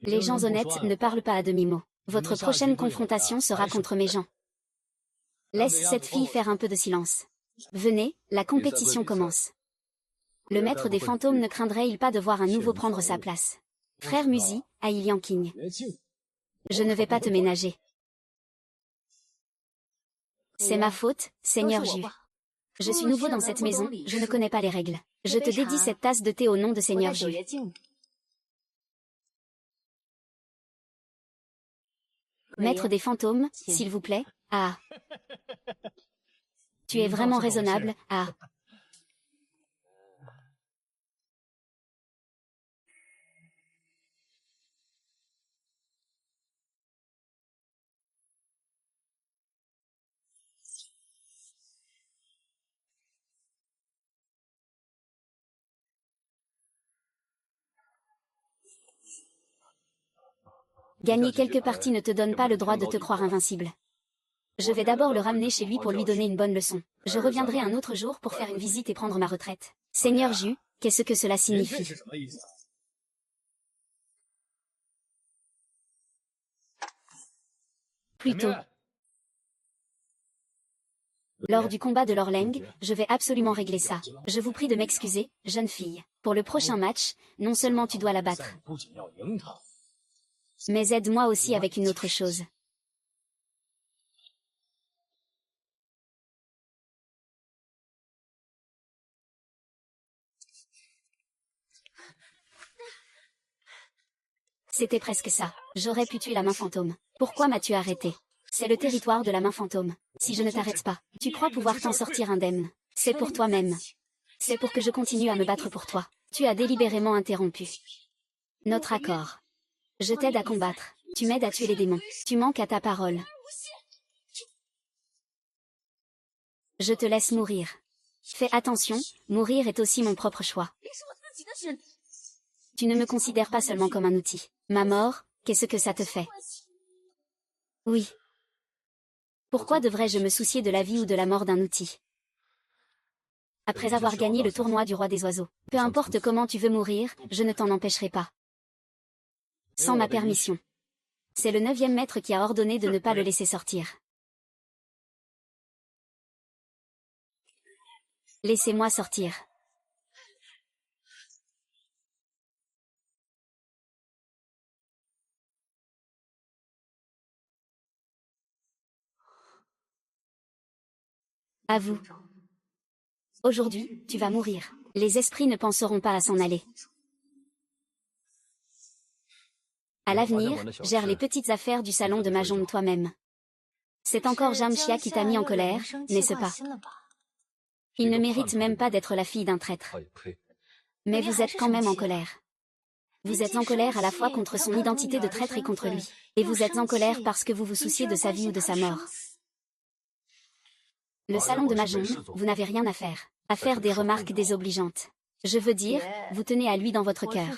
Les gens honnêtes ne parlent pas à demi-mot. Votre prochaine confrontation sera contre mes gens. Laisse cette fille faire un peu de silence. Venez, la compétition commence. Le maître des fantômes ne craindrait-il pas de voir un nouveau prendre sa place? Frère Musi, à Ilian King. Je ne vais pas te ménager. C'est ma faute, Seigneur Ju. Je suis nouveau dans cette maison, je ne connais pas les règles. Je te dédie cette tasse de thé au nom de Seigneur Ju. Maître des fantômes, s'il vous plaît. Ah. Tu es vraiment raisonnable, ah. Gagner quelques parties ne te donne pas le droit de te croire invincible. Je vais d'abord le ramener chez lui pour lui donner une bonne leçon. Je reviendrai un autre jour pour faire une visite et prendre ma retraite. Seigneur Ju, qu'est-ce que cela signifie? Plutôt. Lors du combat de l'Orleng, je vais absolument régler ça. Je vous prie de m'excuser, jeune fille. Pour le prochain match, non seulement tu dois la battre, mais aide-moi aussi avec une autre chose. C'était presque ça. J'aurais pu tuer la main fantôme. Pourquoi m'as-tu arrêté? C'est le territoire de la main fantôme. Si je ne t'arrête pas, tu crois pouvoir t'en sortir indemne. C'est pour toi-même. C'est pour que je continue à me battre pour toi. Tu as délibérément interrompu notre accord. Je t'aide à combattre. Tu m'aides à tuer les démons. Tu manques à ta parole. Je te laisse mourir. Fais attention, mourir est aussi mon propre choix. Tu ne me considères pas seulement comme un outil. Ma mort, qu'est-ce que ça te fait? Oui. Pourquoi devrais-je me soucier de la vie ou de la mort d'un outil? Après avoir gagné le tournoi du roi des oiseaux, peu importe comment tu veux mourir, je ne t'en empêcherai pas. Sans ma permission. C'est le 9e maître qui a ordonné de ne pas le laisser sortir. Laissez-moi sortir. À vous. Aujourd'hui, tu vas mourir. Les esprits ne penseront pas à s'en aller. À l'avenir, gère les petites affaires du salon de Mahjong toi-même. C'est encore Jamshia qui t'a mis en colère, n'est-ce pas? Il ne mérite même pas d'être la fille d'un traître. Mais vous êtes quand même en colère. Vous êtes en colère à la fois contre son identité de traître et contre lui. Et vous êtes en colère parce que vous vous souciez de sa vie ou de sa mort. Le salon de Mahjong, vous n'avez rien à faire. À faire des remarques désobligeantes. Je veux dire, vous tenez à lui dans votre cœur.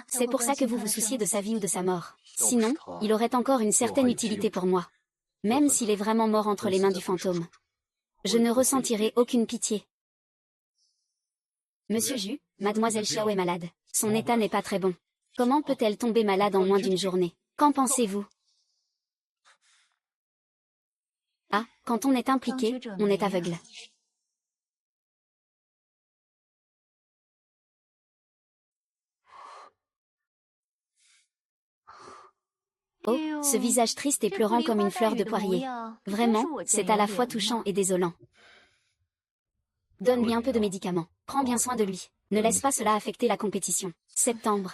C'est pour ça que vous vous souciez de sa vie ou de sa mort. Sinon, il aurait encore une certaine utilité pour moi. Même s'il est vraiment mort entre les mains du fantôme. Je ne ressentirai aucune pitié. Monsieur Ju, mademoiselle Xiao est malade. Son état n'est pas très bon. Comment peut-elle tomber malade en moins d'une journée? Qu'en pensez-vous? Ah, quand on est impliqué, on est aveugle. Oh, ce visage triste et pleurant comme une fleur de poirier. Vraiment, c'est à la fois touchant et désolant. Donne-lui un peu de médicaments. Prends bien soin de lui. Ne laisse pas cela affecter la compétition. Septembre.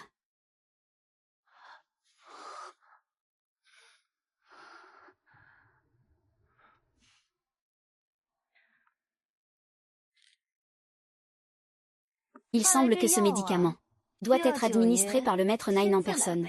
Il semble que ce médicament doit être administré par le maître Nine en personne.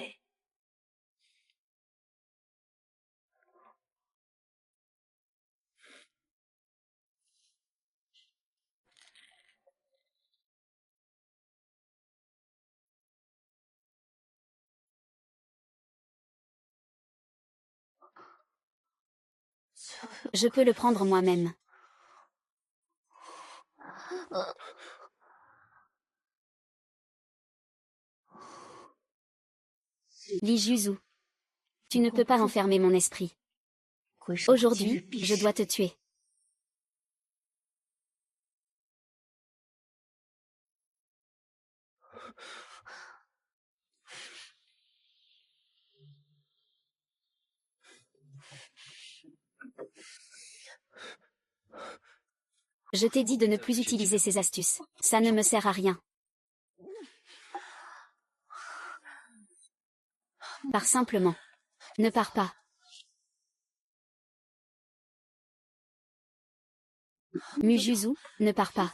Je peux le prendre moi-même. Li Juzu. Tu ne peux pas enfermer mon esprit. Aujourd'hui, je dois te tuer. Je t'ai dit de ne plus utiliser ces astuces. Ça ne me sert à rien. Pars simplement. Ne pars pas. Mujuzu, ne pars pas.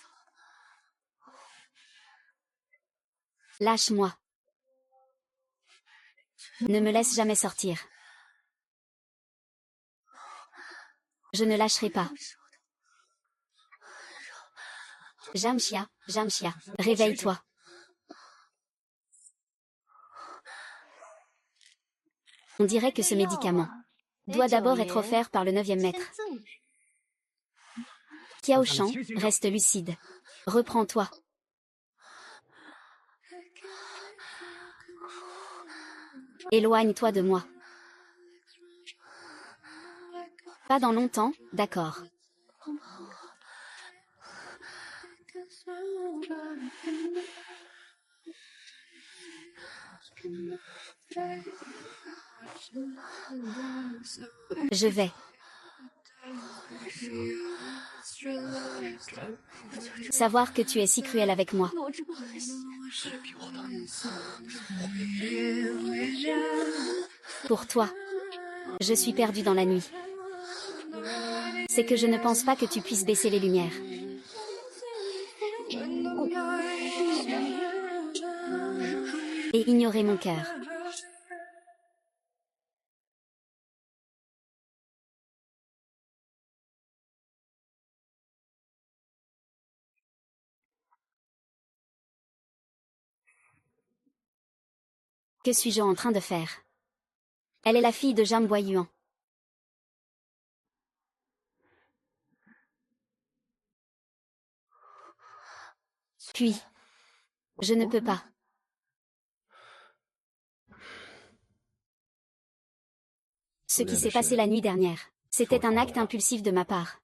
Lâche-moi. Ne me laisse jamais sortir. Je ne lâcherai pas. Jamshia, Jamshia, réveille-toi. On dirait que ce médicament doit d'abord être offert par le 9e maître. Kiao Shan, reste lucide. Reprends-toi. Éloigne-toi de moi. Pas dans longtemps, d'accord. Je vais. Savoir que tu es si cruel avec moi. Pour toi. Je suis perdu dans la nuit. C'est que je ne pense pas que tu puisses baisser les lumières. Et ignorer mon cœur. Que suis-je en train de faire? Elle est la fille de Jam Boyuan. Puis, je ne peux pas. Ce qui s'est passé la nuit dernière, c'était un acte impulsif de ma part.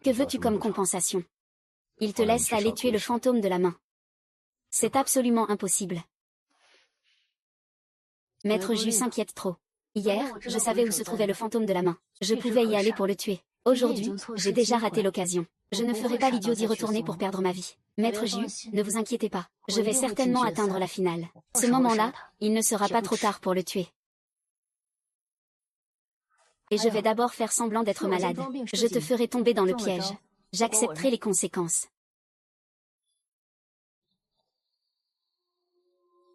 Que veux-tu comme compensation? Il te laisse aller tuer le fantôme de la main. C'est absolument impossible. Maître Ju s'inquiète trop. Hier, je savais où se trouvait le fantôme de la main. Je pouvais y aller pour le tuer. Aujourd'hui, j'ai déjà raté l'occasion. Je ne ferai pas l'idiot d'y retourner pour perdre ma vie. Maître Ju, ne vous inquiétez pas. Je vais certainement atteindre la finale. Ce moment-là, il ne sera pas trop tard pour le tuer. Et je vais d'abord faire semblant d'être malade. Je te ferai tomber dans le piège. J'accepterai les conséquences.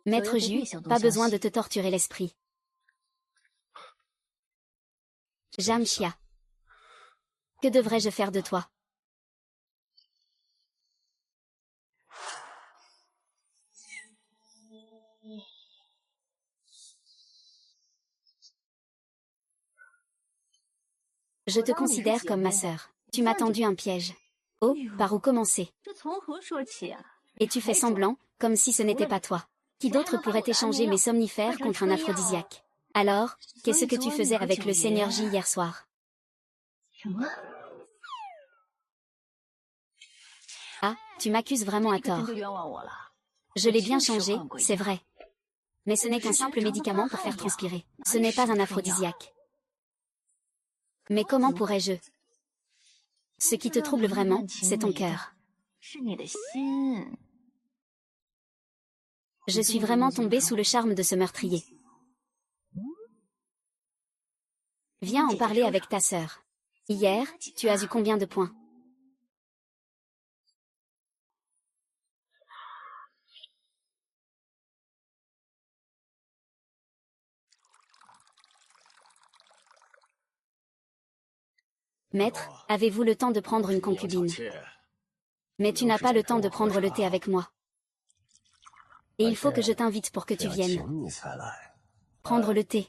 Maître Ju, pas besoin de te torturer l'esprit. Jam Chia. Que devrais-je faire de toi? Je te considère comme ma sœur. Tu m'as tendu un piège. Oh, par où commencer? Et tu fais semblant, comme si ce n'était pas toi. Qui d'autre pourrait échanger mes somnifères contre un aphrodisiaque? Alors, qu'est-ce que tu faisais avec le Seigneur J hier soir? Ah, tu m'accuses vraiment à tort. Je l'ai bien changé, c'est vrai. Mais ce n'est qu'un simple médicament pour faire transpirer. Ce n'est pas un aphrodisiaque. Mais comment pourrais-je? Ce qui te trouble vraiment, c'est ton cœur. Je suis vraiment tombée sous le charme de ce meurtrier. Viens en parler avec ta sœur. Hier, tu as eu combien de points? Maître, avez-vous le temps de prendre une concubine? Mais tu n'as pas le temps de prendre le thé avec moi. Et il faut que je t'invite pour que tu viennes. Prendre le thé.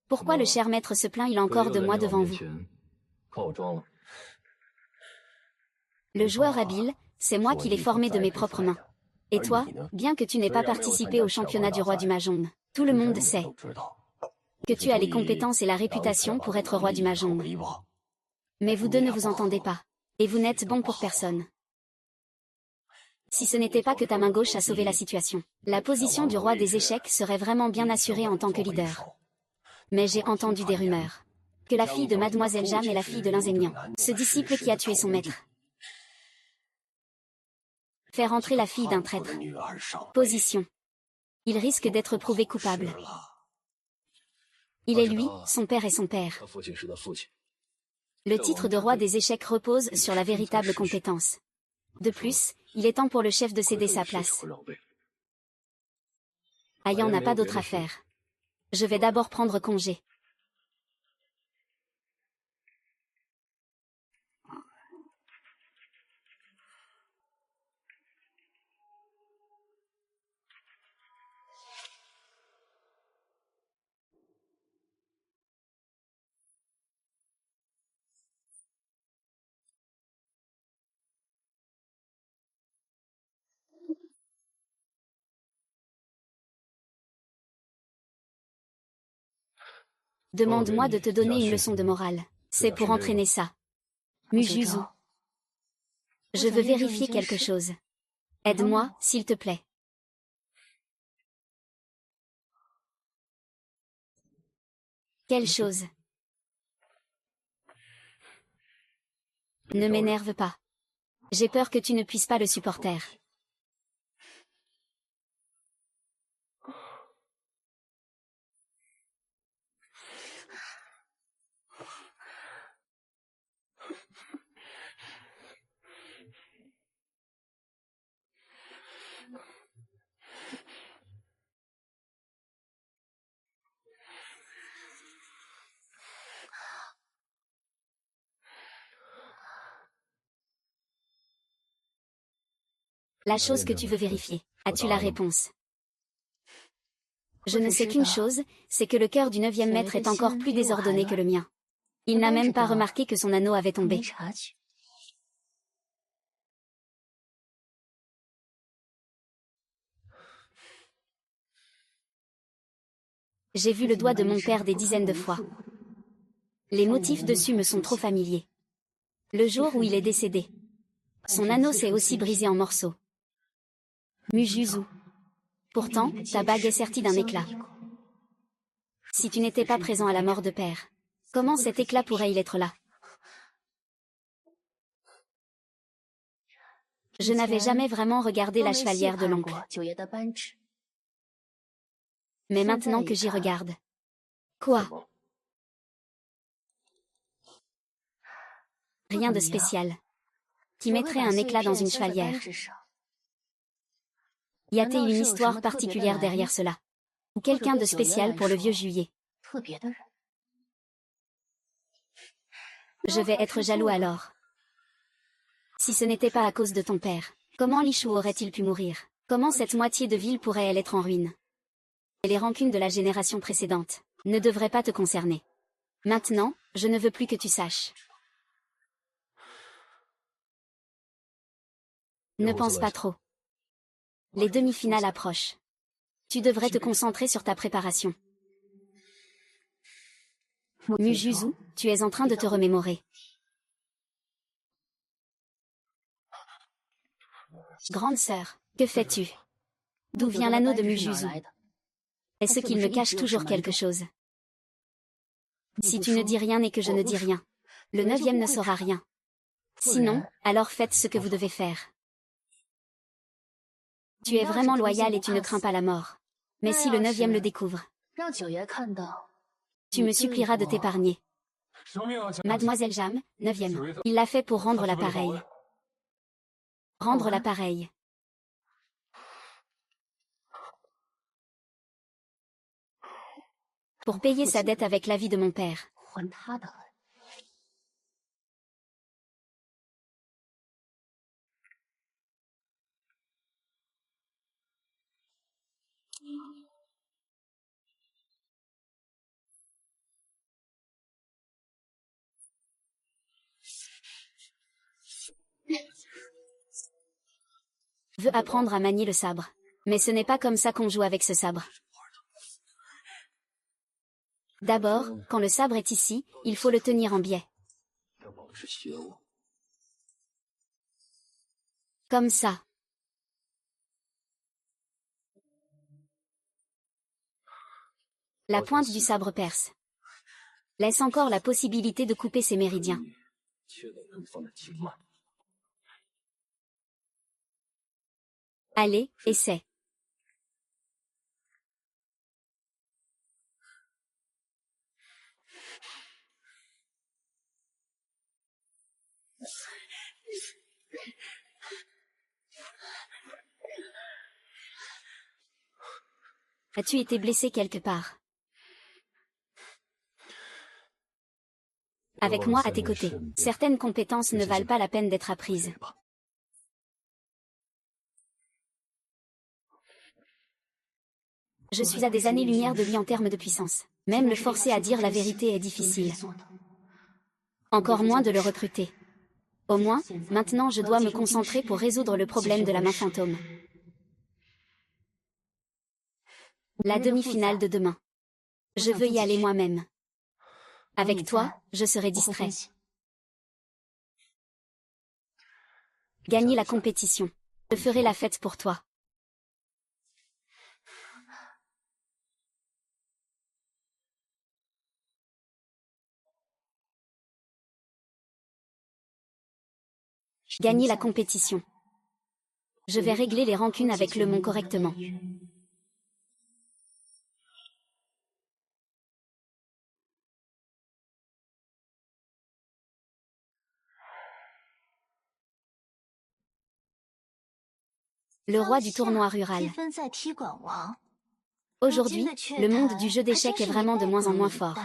Pourquoi le cher maître se plaint-il encore de moi devant vous? Le joueur habile, c'est moi qui l'ai formé de mes propres mains. Et toi, bien que tu n'aies pas participé au championnat du roi du Mahjong, tout le monde sait que tu as les compétences et la réputation pour être roi du Mahjong. Mais vous deux ne vous entendez pas. Et vous n'êtes bon pour personne. Si ce n'était pas que ta main gauche a sauvé la situation, la position du roi des échecs serait vraiment bien assurée en tant que leader. Mais j'ai entendu des rumeurs. Que la fille de Mademoiselle Jam est la fille de l'Inzénian, ce disciple qui a tué son maître. Faire entrer la fille d'un traître. Position. Il risque d'être prouvé coupable. Il est lui, son père et son père. Le titre de roi des échecs repose sur la véritable compétence. De plus, il est temps pour le chef de céder sa place. Ayan n'a pas d'autre affaire. Je vais d'abord prendre congé. Demande-moi de te donner une leçon de morale. C'est pour entraîner ça. Mujuzu. Je veux vérifier quelque chose. Aide-moi, s'il te plaît. Quelle chose? Ne m'énerve pas. J'ai peur que tu ne puisses pas le supporter. La chose que tu veux vérifier. As-tu la réponse? Je ne sais qu'une chose, c'est que le cœur du 9e maître est encore plus désordonné que le mien. Il n'a même pas remarqué que son anneau avait tombé. J'ai vu le doigt de mon père des dizaines de fois. Les motifs dessus me sont trop familiers. Le jour où il est décédé. Son anneau s'est aussi brisé en morceaux. Mujuzu. Pourtant, ta bague est sertie d'un éclat. Si tu n'étais pas présent à la mort de père, comment cet éclat pourrait-il être là? Je n'avais jamais vraiment regardé la chevalière de l'oncle. Mais maintenant que j'y regarde. Quoi? Rien de spécial. Qui mettrait un éclat dans une chevalière? Y a-t-il une histoire particulière derrière cela? Ou quelqu'un de spécial pour le vieux juillet? Je vais être jaloux alors. Si ce n'était pas à cause de ton père, comment Lichou aurait-il pu mourir? Comment cette moitié de ville pourrait-elle être en ruine? Et les rancunes de la génération précédente ne devraient pas te concerner. Maintenant, je ne veux plus que tu saches. Ne pense pas trop. Les demi-finales approchent. Tu devrais te concentrer sur ta préparation. Mujuzu, tu es en train de te remémorer. Grande sœur, que fais-tu? D'où vient l'anneau de Mujuzu? Est-ce qu'il me cache toujours quelque chose? Si tu ne dis rien et que je ne dis rien, le 9e ne saura rien. Sinon, alors faites ce que vous devez faire. Tu es vraiment loyal et tu ne crains pas la mort. Mais si le 9e le découvre, tu me supplieras de t'épargner. Mademoiselle Jam, 9e. Il l'a fait pour rendre l'appareil. Rendre l'appareil. Pour payer sa dette avec la vie de mon père. Veut apprendre à manier le sabre. Mais ce n'est pas comme ça qu'on joue avec ce sabre. D'abord, quand le sabre est ici, il faut le tenir en biais. Comme ça. La pointe du sabre perce. Laisse encore la possibilité de couper ses méridiens. Allez, essaie. As-tu été blessé quelque part? Avec moi à tes côtés, certaines compétences ne valent pas la peine d'être apprises. Je suis à des années-lumière de lui en termes de puissance. Même le forcer à dire la vérité est difficile. Encore moins de le recruter. Au moins, maintenant je dois me concentrer pour résoudre le problème de la main fantôme. La demi-finale de demain. Je veux y aller moi-même. Avec toi, je serai distrait. Gagner la compétition. Je ferai la fête pour toi. Gagner la compétition. Je vais régler les rancunes avec le monde correctement. Le roi du tournoi rural. Aujourd'hui, le monde du jeu d'échecs est vraiment de moins en moins fort.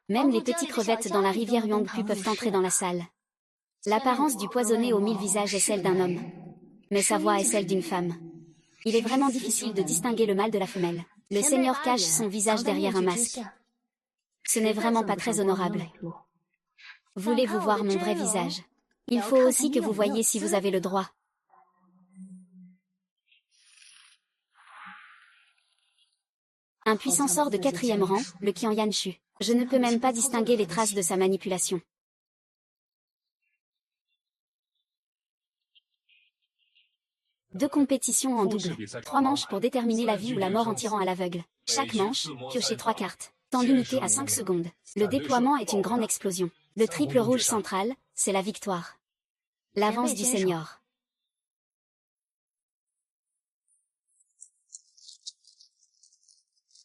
Même les petites crevettes dans la rivière Yangpu peuvent entrer dans la salle. L'apparence du poisonné aux 1000 visages est celle d'un homme. Mais sa voix est celle d'une femme. Il est vraiment difficile de distinguer le mâle de la femelle. Le seigneur cache son visage derrière un masque. Ce n'est vraiment pas très honorable. Voulez-vous voir mon vrai visage? Il faut aussi que vous voyiez si vous avez le droit. Un puissant sort de 4e rang, le Qian Yanshu. Je ne peux même pas distinguer les traces de sa manipulation. Deux compétitions en double. 3 manches pour déterminer la vie ou la mort en tirant à l'aveugle. Chaque manche, piochez 3 cartes. Temps limité à 5 secondes. Le déploiement est une grande explosion. Le triple rouge central, c'est la victoire. L'avance du senior.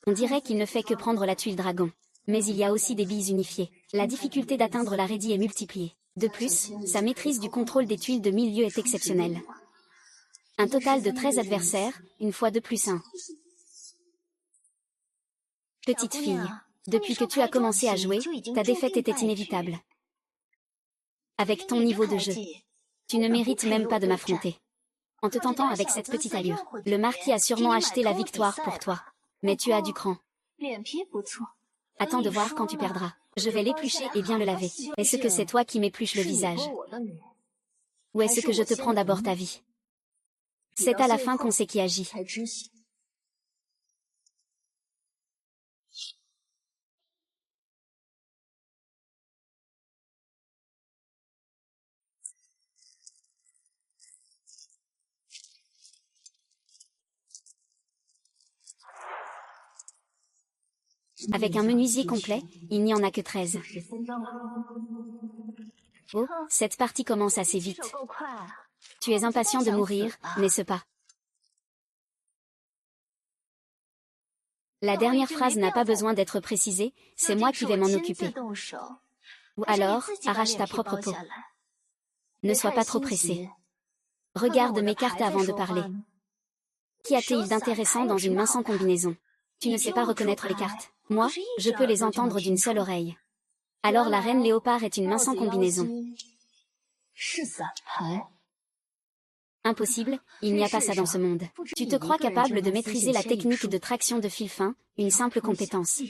On dirait qu'il ne fait que prendre la tuile dragon. Mais il y a aussi des billes unifiées. La difficulté d'atteindre la raidie est multipliée. De plus, sa maîtrise du contrôle des tuiles de milieu est exceptionnelle. Un total de 13 adversaires, une fois 2 plus 1. Petite fille, depuis que tu as commencé à jouer, ta défaite était inévitable. Avec ton niveau de jeu, tu ne mérites même pas de m'affronter. En te tentant avec cette petite allure, le marquis a sûrement acheté la victoire pour toi. Mais tu as du cran. Attends de voir quand tu perdras. Je vais l'éplucher et bien le laver. Est-ce que c'est toi qui m'épluches le visage? Ou est-ce que je te prends d'abord ta vie? C'est à la fin qu'on sait qui agit. Avec un menuisier complet, il n'y en a que 13. Oh, cette partie commence assez vite. Tu es impatient de mourir, n'est-ce pas? La dernière phrase n'a pas besoin d'être précisée, c'est moi qui vais m'en occuper. Ou alors, arrache ta propre peau. Ne sois pas trop pressé. Regarde mes cartes avant de parler. Qu'y a-t-il d'intéressant dans une main sans combinaison? Tu ne sais pas reconnaître les cartes. Moi, je peux les entendre d'une seule oreille. Alors la reine léopard est une main sans combinaison. Impossible, il n'y a pas ça dans ce monde. Tu te crois capable de maîtriser la technique de traction de fil fin, une simple compétence.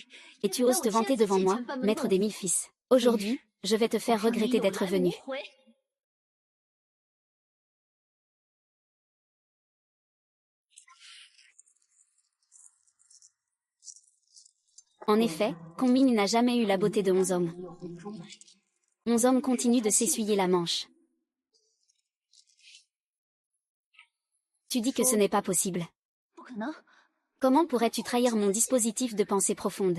Et tu oses te vanter devant moi, maître des 1000 fils. Aujourd'hui, je vais te faire regretter d'être venu. En effet, Combine n'a jamais eu la beauté de 11 hommes. 11 hommes continuent de s'essuyer la manche. Tu dis que ce n'est pas possible. Comment pourrais-tu trahir mon dispositif de pensée profonde?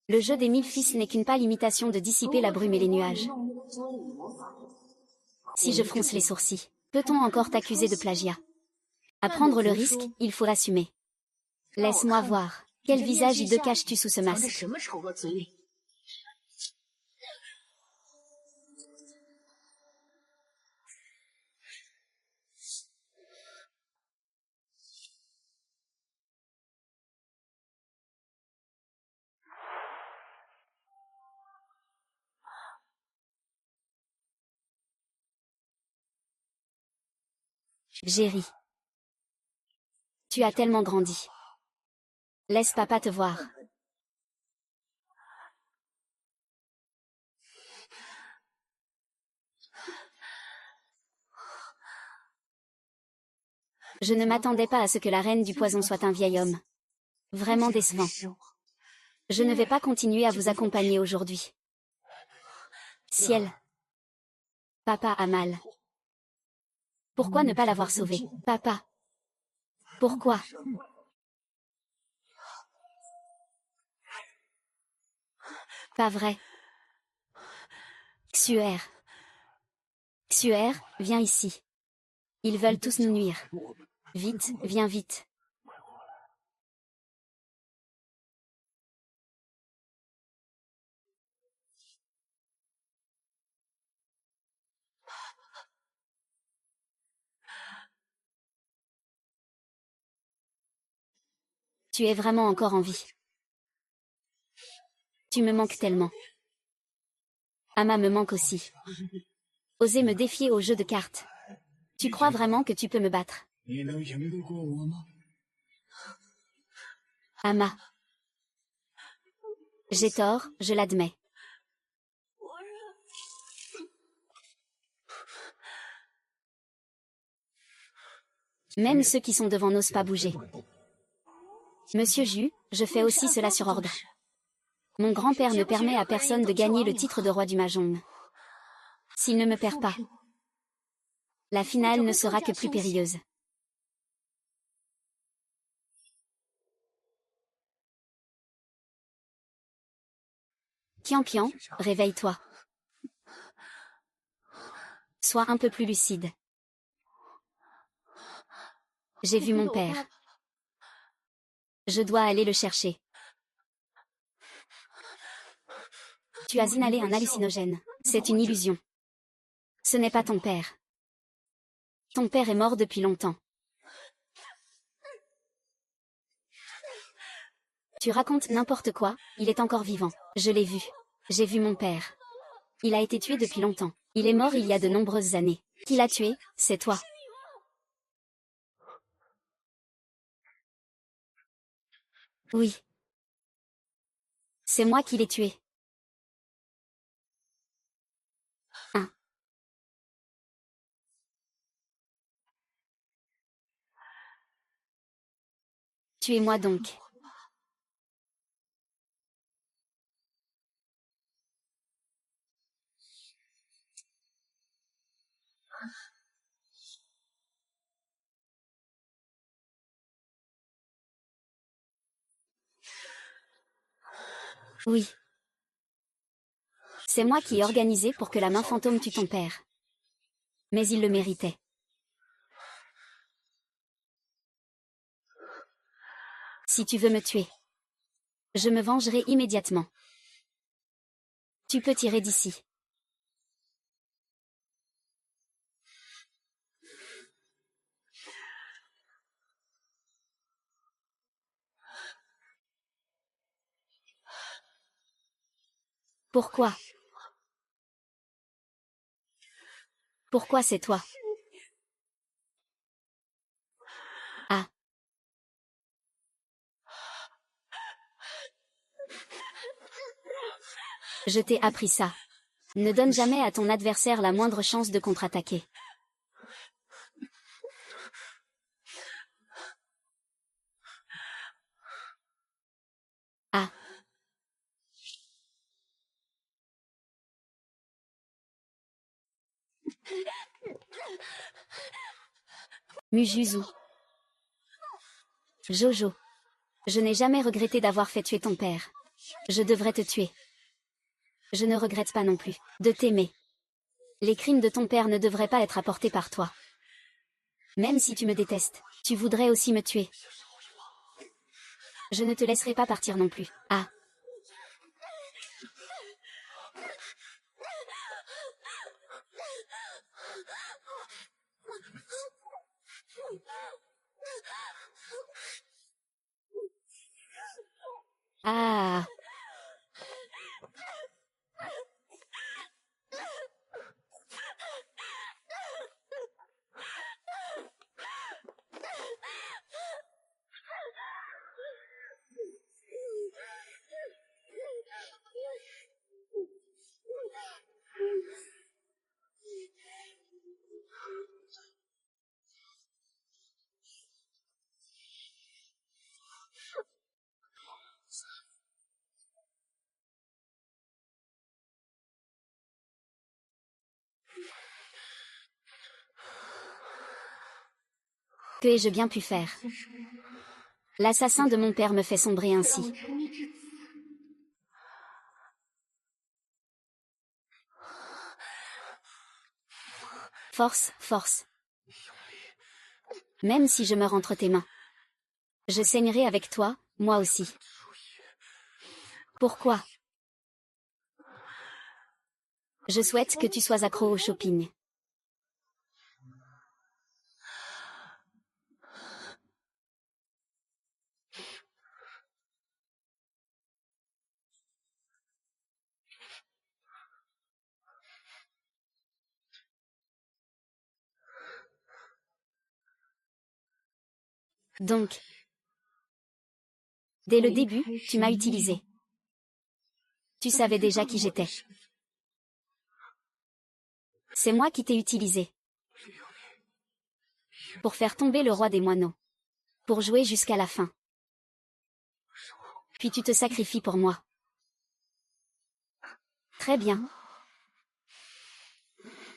Le jeu des 1000 fils n'est qu'une pâle imitation de dissiper la brume et les nuages. Si je fronce les sourcils, peut-on encore t'accuser de plagiat? À prendre le risque, il faut l'assumer. Laisse-moi voir. Quel visage hideux caches-tu sous ce masque? Géry. Tu as tellement grandi. Laisse papa te voir. Je ne m'attendais pas à ce que la reine du poison soit un vieil homme. Vraiment décevant. Je ne vais pas continuer à vous accompagner aujourd'hui. Ciel. Papa a mal. Pourquoi ne pas l'avoir sauvé? Papa. Pourquoi? Pas vrai. Xuer. Xuer, viens ici. Ils veulent tous nous nuire. Vite, viens vite. Tu es vraiment encore en vie. Tu me manques tellement. Ama me manque aussi. Oser me défier au jeu de cartes. Tu crois vraiment que tu peux me battre? Ama. J'ai tort, je l'admets. Même ceux qui sont devant n'osent pas bouger. Monsieur Ju, je fais aussi cela sur ordre. Mon grand-père ne permet à personne de gagner le titre de roi du Mahjong. S'il ne me perd pas, la finale ne sera que plus périlleuse. Qian, réveille-toi. Sois un peu plus lucide. J'ai vu mon père. Je dois aller le chercher. Tu as inhalé un hallucinogène. C'est une illusion. Ce n'est pas ton père. Ton père est mort depuis longtemps. Tu racontes n'importe quoi, il est encore vivant. Je l'ai vu. J'ai vu mon père. Il a été tué depuis longtemps. Il est mort il y a de nombreuses années. Qui l'a tué, c'est toi. Oui. C'est moi qui l'ai tué. Hein. Tuez-moi donc. Oui. C'est moi qui ai organisé pour que la main fantôme tue ton père. Mais il le méritait. Si tu veux me tuer, je me vengerai immédiatement. Tu peux tirer d'ici. Pourquoi? Pourquoi c'est toi? Ah. Je t'ai appris ça. Ne donne jamais à ton adversaire la moindre chance de contre-attaquer. Ah. Mujuzu. Jojo. Je n'ai jamais regretté d'avoir fait tuer ton père. Je devrais te tuer. Je ne regrette pas non plus de t'aimer. Les crimes de ton père ne devraient pas être apportés par toi. Même si tu me détestes, tu voudrais aussi me tuer. Je ne te laisserai pas partir non plus. Ah. Ah. Que ai-je bien pu faire? L'assassin de mon père me fait sombrer ainsi. Force, force. Même si je meurs entre tes mains. Je saignerai avec toi, moi aussi. Pourquoi? Je souhaite que tu sois accro au shopping. Donc, dès le début, tu m'as utilisé. Tu savais déjà qui j'étais. C'est moi qui t'ai utilisé. Pour faire tomber le roi des moineaux. Pour jouer jusqu'à la fin. Puis tu te sacrifies pour moi. Très bien.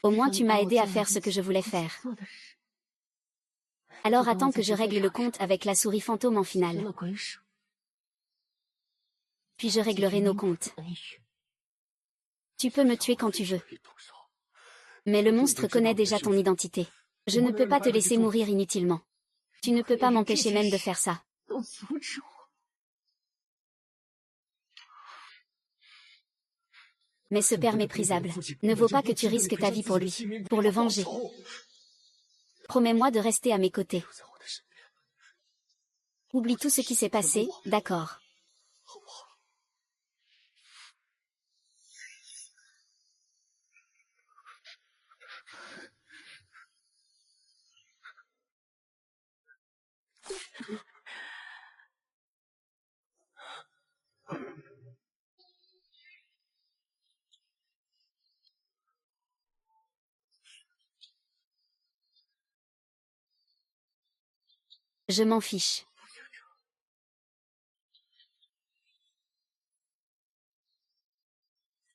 Au moins tu m'as aidé à faire ce que je voulais faire. Alors attends que je règle le compte avec la souris fantôme en finale. Puis je réglerai nos comptes. Tu peux me tuer quand tu veux. Mais le monstre connaît déjà ton identité. Je ne peux pas te laisser mourir inutilement. Tu ne peux pas m'empêcher même de faire ça. Mais ce père méprisable ne vaut pas que tu risques ta vie pour lui, pour le venger. Promets-moi de rester à mes côtés. Oublie tout ce qui s'est passé, d'accord? Je m'en fiche.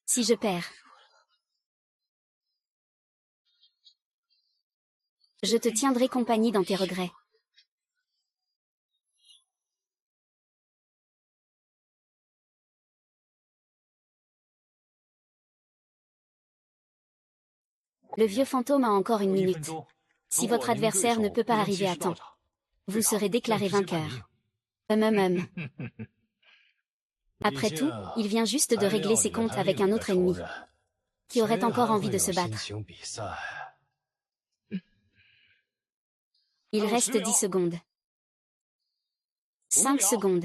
Si je perds, je te tiendrai compagnie dans tes regrets. Le vieux fantôme a encore une minute. Si votre adversaire ne peut pas arriver à temps, vous serez déclaré vainqueur. Après tout, il vient juste de régler ses comptes avec un autre ennemi, qui aurait encore envie de se battre. Il reste 10 secondes. 5 secondes.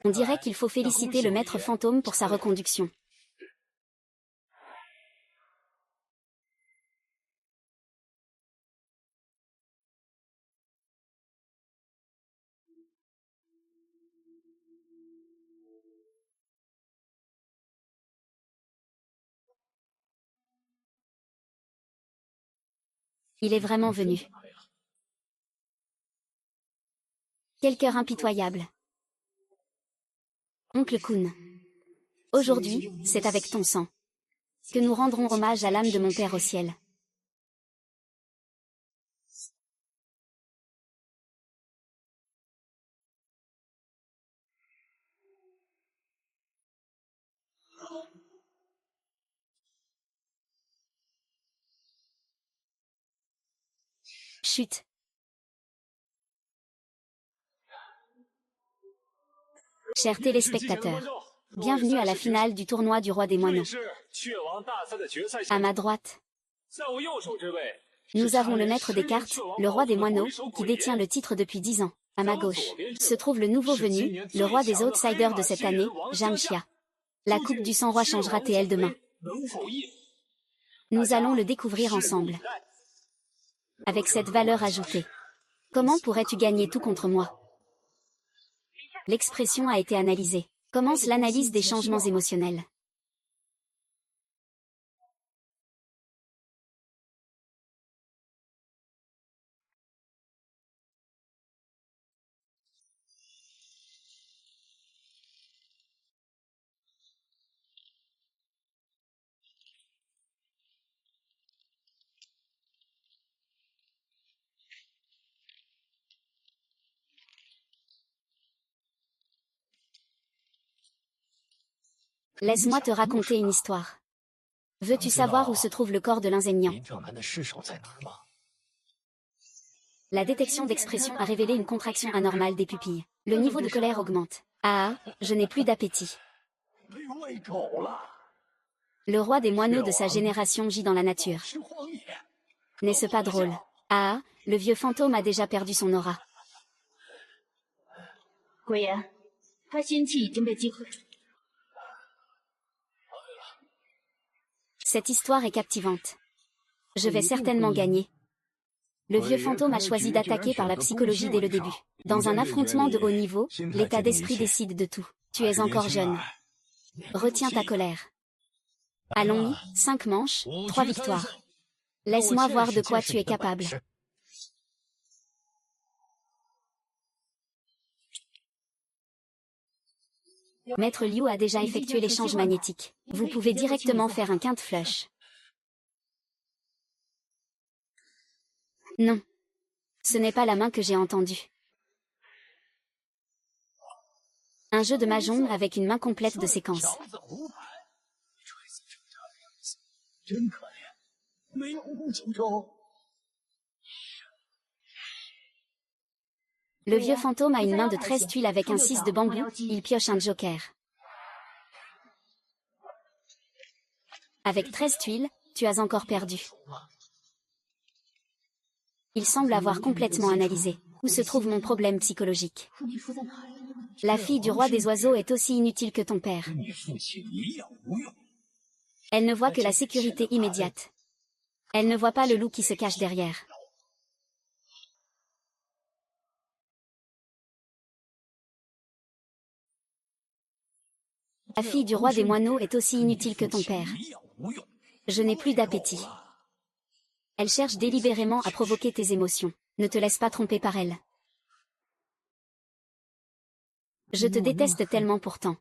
On dirait qu'il faut féliciter le maître fantôme pour sa reconduction. Il est vraiment venu. Quel cœur impitoyable. Oncle Kun. Aujourd'hui, c'est avec ton sang que nous rendrons hommage à l'âme de mon père au ciel. Chut. Chers téléspectateurs, bienvenue à la finale du tournoi du roi des moineaux. À ma droite, nous avons le maître des cartes, le roi des moineaux, qui détient le titre depuis 10 ans. À ma gauche, se trouve le nouveau venu, le roi des outsiders de cette année, Zhang Xia. La coupe du sang-roi changera-t-elle demain? Nous allons le découvrir ensemble. Avec cette valeur ajoutée. Comment pourrais-tu gagner tout contre moi? L'expression a été analysée. Commence l'analyse des changements émotionnels. Laisse-moi te raconter une histoire. Veux-tu savoir où se trouve le corps de l'inseignant? La détection d'expression a révélé une contraction anormale des pupilles. Le niveau de colère augmente. Ah, je n'ai plus d'appétit. Le roi des moineaux de sa génération gît dans la nature. N'est-ce pas drôle? Ah, le vieux fantôme a déjà perdu son aura. Cette histoire est captivante. Je vais certainement gagner. Le vieux fantôme a choisi d'attaquer par la psychologie dès le début. Dans un affrontement de haut niveau, l'état d'esprit décide de tout. Tu es encore jeune. Retiens ta colère. Allons, 5 manches, 3 victoires. Laisse-moi voir de quoi tu es capable. Maître Liu a déjà effectué l'échange magnétique. Vous pouvez directement faire un quinte flush. Non. Ce n'est pas la main que j'ai entendue. Un jeu de mahjong avec une main complète de séquence. Le vieux fantôme a une main de 13 tuiles avec un 6 de bambou, il pioche un joker. Avec 13 tuiles, tu as encore perdu. Il semble avoir complètement analysé. Où se trouve mon problème psychologique? La fille du roi des oiseaux est aussi inutile que ton père. Elle ne voit que la sécurité immédiate. Elle ne voit pas le loup qui se cache derrière. La fille du roi des moineaux est aussi inutile que ton père. Je n'ai plus d'appétit. Elle cherche délibérément à provoquer tes émotions. Ne te laisse pas tromper par elle. Je te déteste tellement pourtant.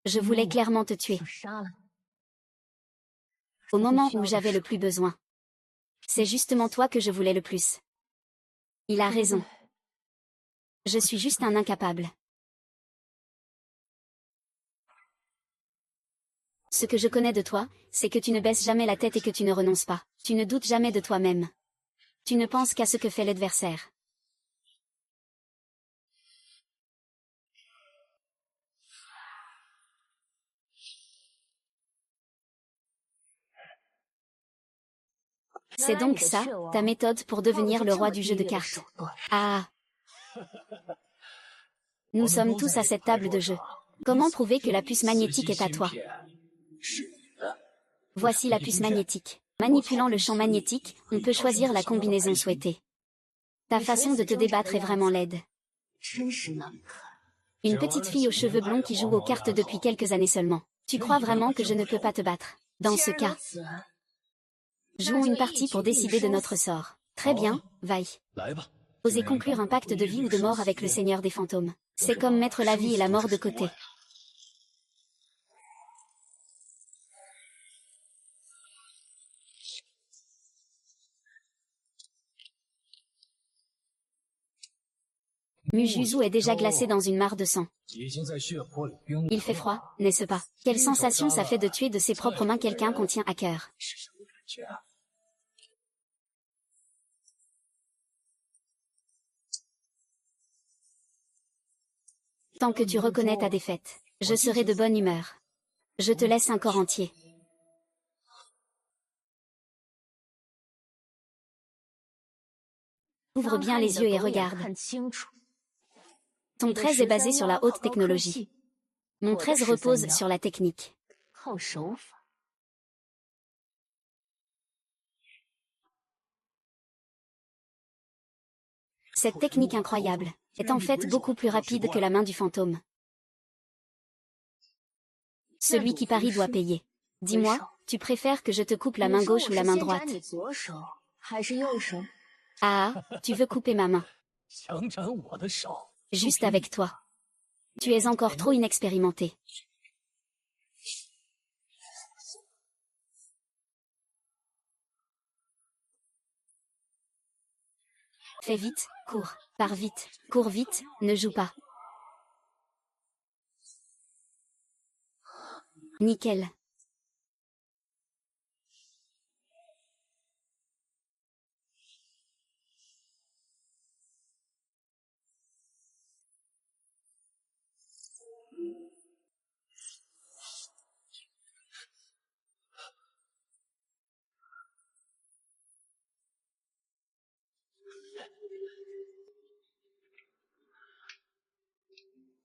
Je voulais clairement te tuer. Au moment où j'avais le plus besoin. C'est justement toi que je voulais le plus. Il a raison. Je suis juste un incapable. Ce que je connais de toi, c'est que tu ne baisses jamais la tête et que tu ne renonces pas. Tu ne doutes jamais de toi-même. Tu ne penses qu'à ce que fait l'adversaire. C'est donc ça, ta méthode pour devenir le roi du jeu de cartes. Ah! Nous sommes tous à cette table de jeu. Comment prouver que la puce magnétique est à toi? Voici la puce magnétique. Manipulant le champ magnétique, on peut choisir la combinaison souhaitée. Ta façon de te débattre est vraiment laide. Une petite fille aux cheveux blonds qui joue aux cartes depuis quelques années seulement. Tu crois vraiment que je ne peux pas te battre? Dans ce cas, jouons une partie pour décider de notre sort. Très bien, vaille. Osez conclure un pacte de vie ou de mort avec le Seigneur des fantômes. C'est comme mettre la vie et la mort de côté. Mujuzu est déjà glacé dans une mare de sang. Il fait froid, n'est-ce pas? Quelle sensation ça fait de tuer de ses propres mains quelqu'un qu'on tient à cœur. Tant que tu reconnais ta défaite, je serai de bonne humeur. Je te laisse un corps entier. Ouvre bien les yeux et regarde. Ton 13 est basé sur la haute technologie. Mon 13 repose sur la technique. Cette technique incroyable est en fait beaucoup plus rapide que la main du fantôme. Celui qui parie doit payer. Dis-moi, tu préfères que je te coupe la main gauche ou la main droite? Ah, tu veux couper ma main. Juste avec toi. Tu es encore trop inexpérimenté. Fais vite, cours, pars vite, cours vite, ne joue pas. Nickel.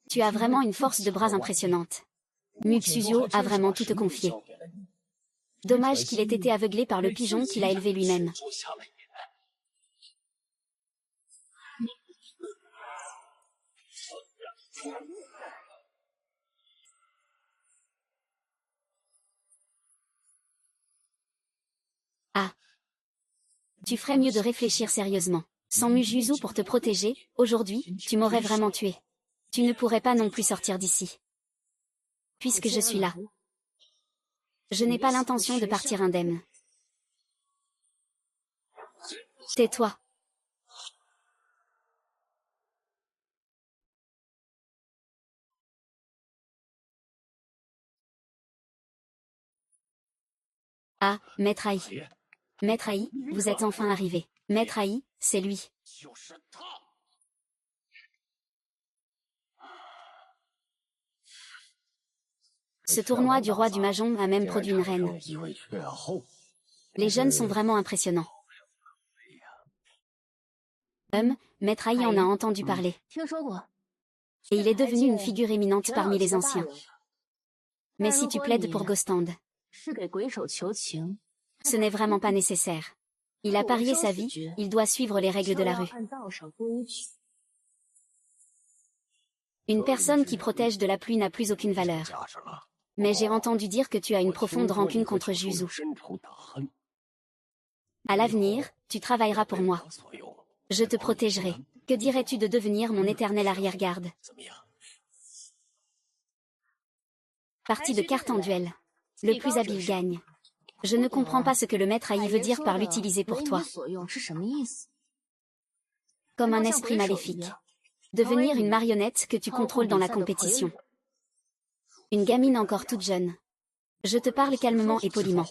Tu as vraiment une force de bras impressionnante. Muxuzio a vraiment tout te confié. Dommage qu'il ait été aveuglé par le pigeon qu'il a élevé lui-même. Ah. Tu ferais mieux de réfléchir sérieusement. Sans Mujuzu pour te protéger, aujourd'hui, tu m'aurais vraiment tué. Tu ne pourrais pas non plus sortir d'ici. Puisque je suis là. Je n'ai pas l'intention de partir indemne. Tais-toi. Ah, Maître Ai. Maître Ai, vous êtes enfin arrivé. Maître Ai, c'est lui. Ce tournoi du roi du Mahjong a même produit une reine. Les jeunes sont vraiment impressionnants. Maître Ai en a entendu parler. Et il est devenu une figure éminente parmi les anciens. Mais si tu plaides pour Gostand, ce n'est vraiment pas nécessaire. Il a parié sa vie, il doit suivre les règles de la rue. Une personne qui protège de la pluie n'a plus aucune valeur. Mais j'ai entendu dire que tu as une profonde rancune contre Juzu. À l'avenir, tu travailleras pour moi. Je te protégerai. Que dirais-tu de devenir mon éternel arrière-garde? Partie de cartes en duel. Le plus habile gagne. Je ne comprends pas ce que le maître Ai veut dire par l'utiliser pour toi. Comme un esprit maléfique. Devenir une marionnette que tu contrôles dans la compétition. Une gamine encore toute jeune. Je te parle calmement et poliment.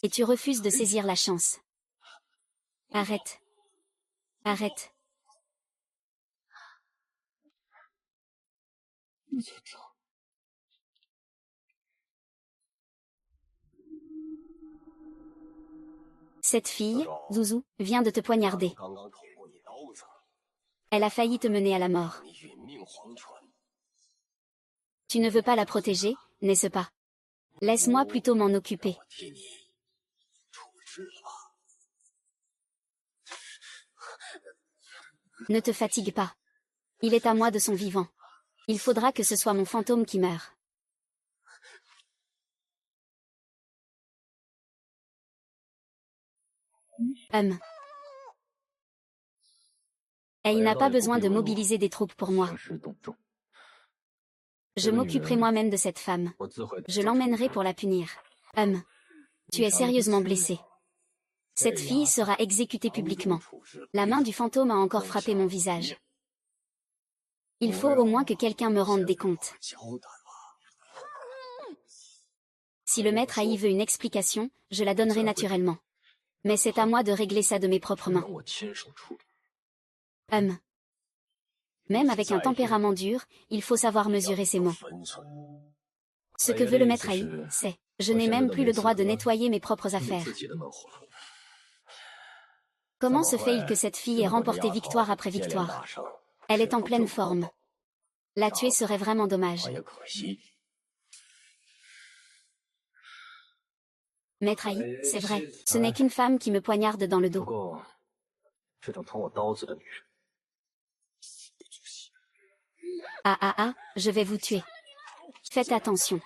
Et tu refuses de saisir la chance. Arrête. Arrête. Cette fille, Zuzu, vient de te poignarder. Elle a failli te mener à la mort. Tu ne veux pas la protéger, n'est-ce pas? Laisse-moi plutôt m'en occuper. Ne te fatigue pas. Il est à moi de son vivant. Il faudra que ce soit mon fantôme qui meure. Et il n'a pas besoin de mobiliser des troupes pour moi. Je m'occuperai moi-même de cette femme. Je l'emmènerai pour la punir. Tu es sérieusement blessé. Cette fille sera exécutée publiquement. La main du fantôme a encore frappé mon visage. Il faut au moins que quelqu'un me rende des comptes. Si le maître Ai veut une explication, je la donnerai naturellement. Mais c'est à moi de régler ça de mes propres mains. Même avec un tempérament dur, il faut savoir mesurer ses mots. Ce que veut le maître Ai, c'est « Je n'ai même plus le droit de nettoyer mes propres affaires ». Comment se fait-il que cette fille ait remporté victoire après victoire? Elle est en pleine forme. La tuer serait vraiment dommage. Maître Ai, c'est vrai, ce n'est qu'une femme qui me poignarde dans le dos. Ah ah ah, je vais vous tuer. Faites attention.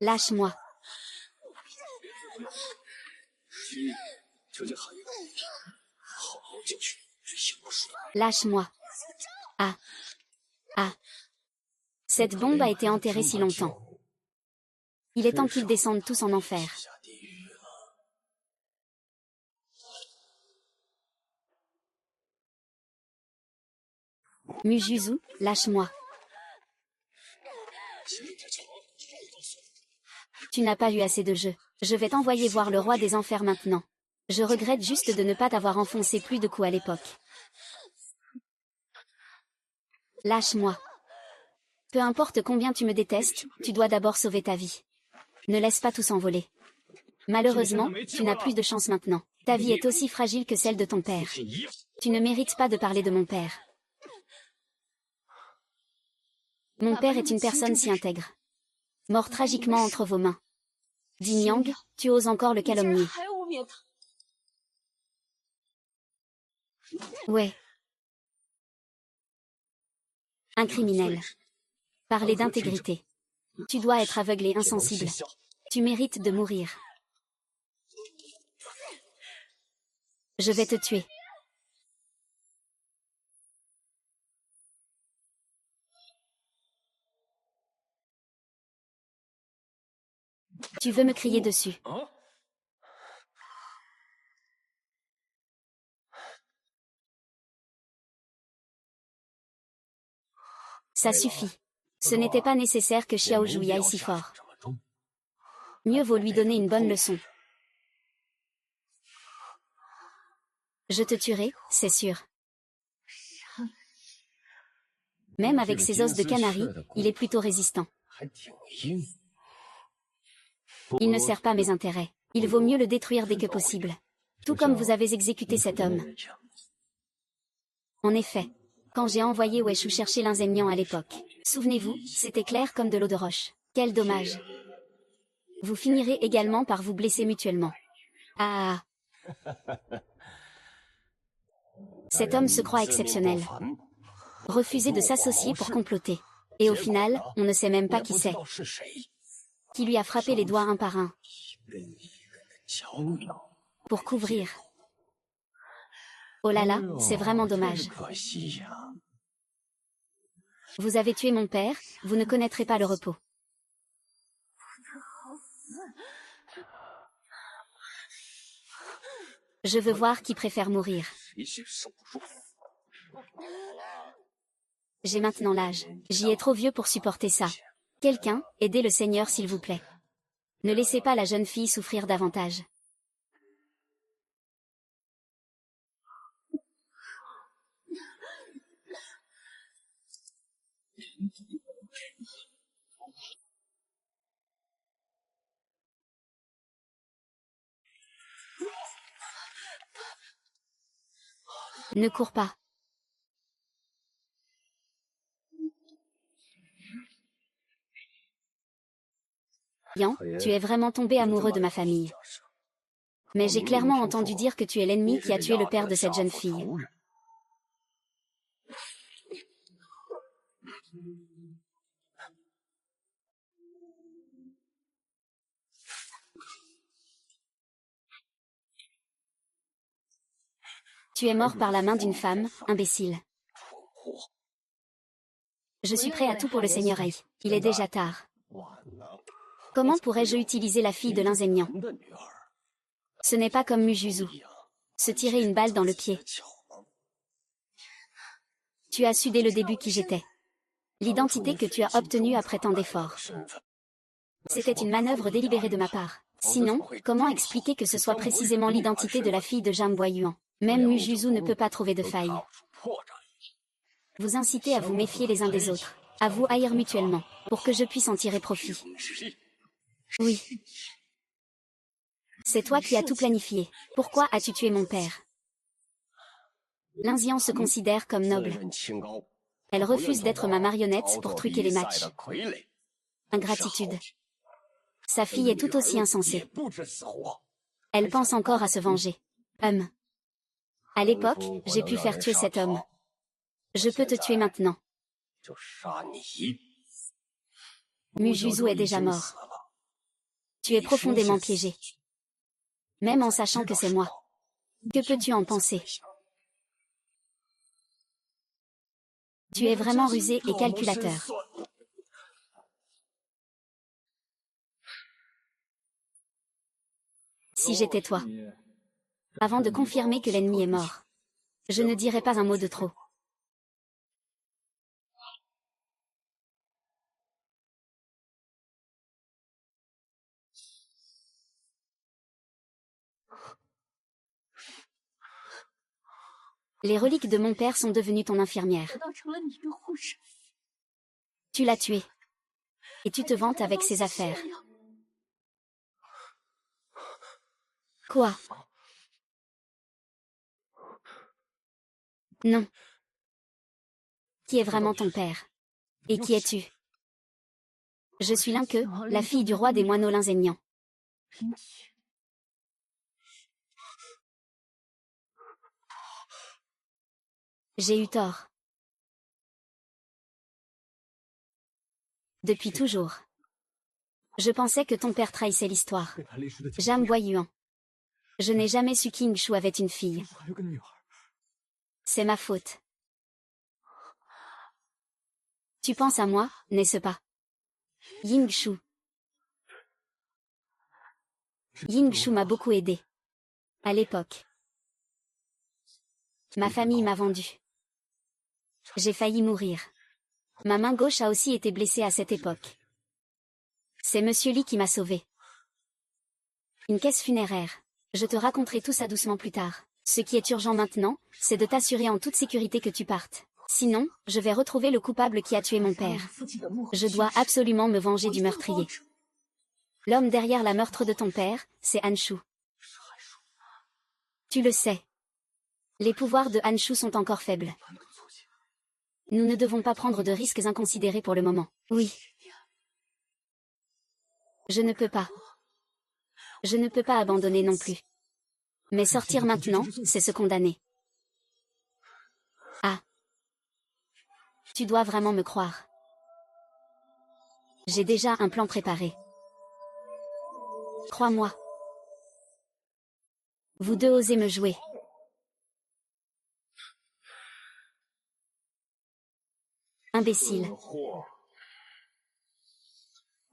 Lâche-moi. Lâche-moi. Ah. Ah. Cette bombe a été enterrée si longtemps. Il est temps qu'ils descendent tous en enfer. Mujuzu, lâche-moi. Tu n'as pas eu assez de jeu. Je vais t'envoyer voir le roi des enfers maintenant. Je regrette juste de ne pas t'avoir enfoncé plus de coups à l'époque. Lâche-moi. Peu importe combien tu me détestes, tu dois d'abord sauver ta vie. Ne laisse pas tout s'envoler. Malheureusement, tu n'as plus de chance maintenant. Ta vie est aussi fragile que celle de ton père. Tu ne mérites pas de parler de mon père. Mon père est une personne si intègre. Mort tragiquement entre vos mains. Ding Yang, tu oses encore le calomnier. Ouais. Un criminel. Parler d'intégrité. Tu dois être aveugle et insensible. Tu mérites de mourir. Je vais te tuer. Tu veux me crier dessus. Ça suffit. Ce n'était pas nécessaire que Xiao Zhu y aille si fort. Mieux vaut lui donner une bonne leçon. Je te tuerai, c'est sûr. Même avec ses os de canari, il est plutôt résistant. Il ne sert pas mes intérêts. Il vaut mieux le détruire dès que possible. Tout comme vous avez exécuté cet homme. En effet, quand j'ai envoyé Weishu chercher l'Inzemnian à l'époque, souvenez-vous, c'était clair comme de l'eau de roche. Quel dommage. Vous finirez également par vous blesser mutuellement. Ah. Cet homme se croit exceptionnel. Refuser de s'associer pour comploter. Et au final, on ne sait même pas qui c'est. Qui lui a frappé les doigts un par un. Pour couvrir. Oh là là, c'est vraiment dommage. Vous avez tué mon père, vous ne connaîtrez pas le repos. Je veux voir qui préfère mourir. J'ai maintenant l'âge. J'y ai trop vieux pour supporter ça. Quelqu'un, aidez le Seigneur s'il vous plaît. Ne laissez pas la jeune fille souffrir davantage. Ne cours pas. Yan, tu es vraiment tombé amoureux de ma famille. Mais j'ai clairement entendu dire que tu es l'ennemi qui a tué le père de cette jeune fille. Tu es mort par la main d'une femme, imbécile. Je suis prêt à tout pour le Seigneur Ai. Il est déjà tard. Comment pourrais-je utiliser la fille de l'Inzemnian? Ce n'est pas comme Mujuzu. Se tirer une balle dans le pied. Tu as su dès le début qui j'étais. L'identité que tu as obtenue après tant d'efforts. C'était une manœuvre délibérée de ma part. Sinon, comment expliquer que ce soit précisément l'identité de la fille de Zhang Boyuan? Même Mujuzu ne peut pas trouver de faille. Vous incitez à vous méfier les uns des autres, à vous haïr mutuellement, pour que je puisse en tirer profit. Oui. C'est toi qui as tout planifié. Pourquoi as-tu tué mon père? L'Inzian se considère comme noble. Elle refuse d'être ma marionnette pour truquer les matchs. Ingratitude. Sa fille est tout aussi insensée. Elle pense encore à se venger. À l'époque, j'ai pu faire tuer cet homme. Je peux te tuer maintenant. Mujuzu est déjà mort. Tu es profondément piégé. Même en sachant que c'est moi. Que peux-tu en penser? Tu es vraiment rusé et calculateur. Si j'étais toi. Avant de confirmer que l'ennemi est mort. Je ne dirais pas un mot de trop. Les reliques de mon père sont devenues ton infirmière. Tu l'as tué. Et tu te vantes avec ses affaires. Quoi? Non. Qui est vraiment ton père? Et qui es-tu? Je suis Linke, la fille du roi des moineaux Linzénian. J'ai eu tort. Depuis toujours. Je pensais que ton père trahissait l'histoire. Jam Boyuan. Je n'ai jamais su qu'Ying Shu avait une fille. C'est ma faute. Tu penses à moi, n'est-ce pas? Ying Shu. Ying Shu m'a beaucoup aidé. À l'époque. Ma famille m'a vendu. J'ai failli mourir. Ma main gauche a aussi été blessée à cette époque. C'est Monsieur Li qui m'a sauvé. Une caisse funéraire. Je te raconterai tout ça doucement plus tard. Ce qui est urgent maintenant, c'est de t'assurer en toute sécurité que tu partes. Sinon, je vais retrouver le coupable qui a tué mon père. Je dois absolument me venger du meurtrier. L'homme derrière la meurtre de ton père, c'est Han Shu. Tu le sais. Les pouvoirs de Han Shu sont encore faibles. Nous ne devons pas prendre de risques inconsidérés pour le moment. Oui. Je ne peux pas. Je ne peux pas abandonner non plus. Mais sortir maintenant, c'est se condamner. Ah. Tu dois vraiment me croire. J'ai déjà un plan préparé. Crois-moi. Vous deux osez me jouer. Imbécile.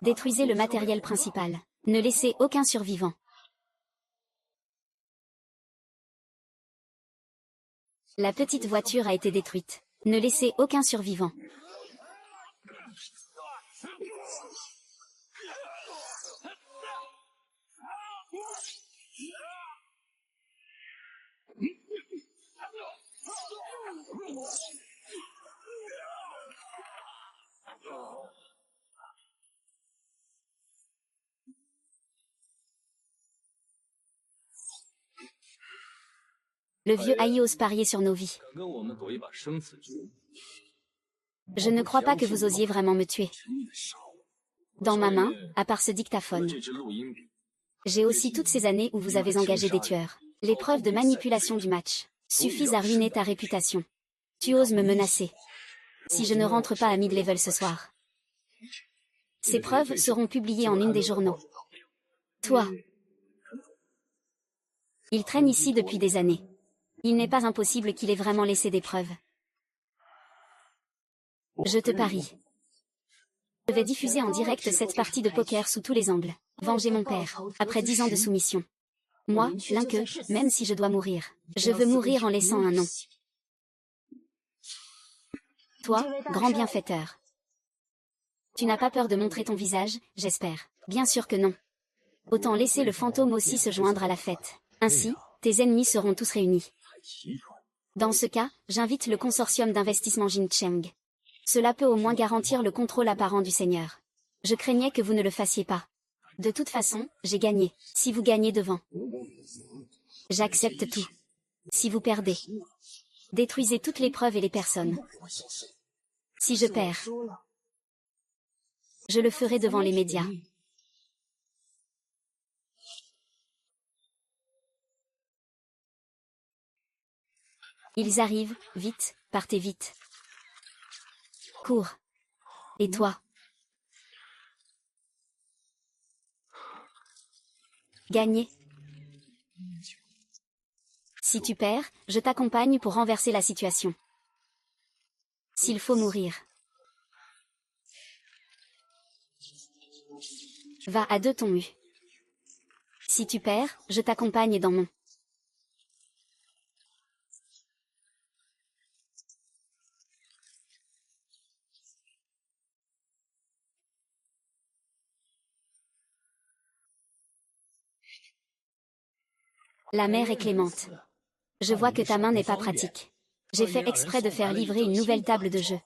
Détruisez le matériel principal. Ne laissez aucun survivant. La petite voiture a été détruite. Ne laissez aucun survivant. Le vieux Haï ose parier sur nos vies. Je ne crois pas que vous osiez vraiment me tuer. Dans ma main, à part ce dictaphone. J'ai aussi toutes ces années où vous avez engagé des tueurs. Les preuves de manipulation du match suffisent à ruiner ta réputation. Tu oses me menacer. Si je ne rentre pas à mid-level ce soir. Ces preuves seront publiées en une des journaux. Toi. Il traîne ici depuis des années. Il n'est pas impossible qu'il ait vraiment laissé des preuves. Je te parie. Je vais diffuser en direct cette partie de poker sous tous les angles. Venger mon père, après 10 ans de soumission. Moi, Linke, même si je dois mourir. Je veux mourir en laissant un nom. Toi, grand bienfaiteur. Tu n'as pas peur de montrer ton visage, j'espère. Bien sûr que non. Autant laisser le fantôme aussi se joindre à la fête. Ainsi, tes ennemis seront tous réunis. Dans ce cas, j'invite le consortium d'investissement Jincheng. Cela peut au moins garantir le contrôle apparent du Seigneur. Je craignais que vous ne le fassiez pas. De toute façon, j'ai gagné. Si vous gagnez devant. J'accepte tout. Si vous perdez. Détruisez toutes les preuves et les personnes. Si je perds. Je le ferai devant les médias. Ils arrivent, vite, partez vite. Cours. Et toi? Gagner. Si tu perds, je t'accompagne pour renverser la situation. S'il faut mourir. Va à deux ton U. Si tu perds, je t'accompagne dans mon. La mère est clémente. Je vois que ta main n'est pas pratique. J'ai fait exprès de faire livrer une nouvelle table de jeu.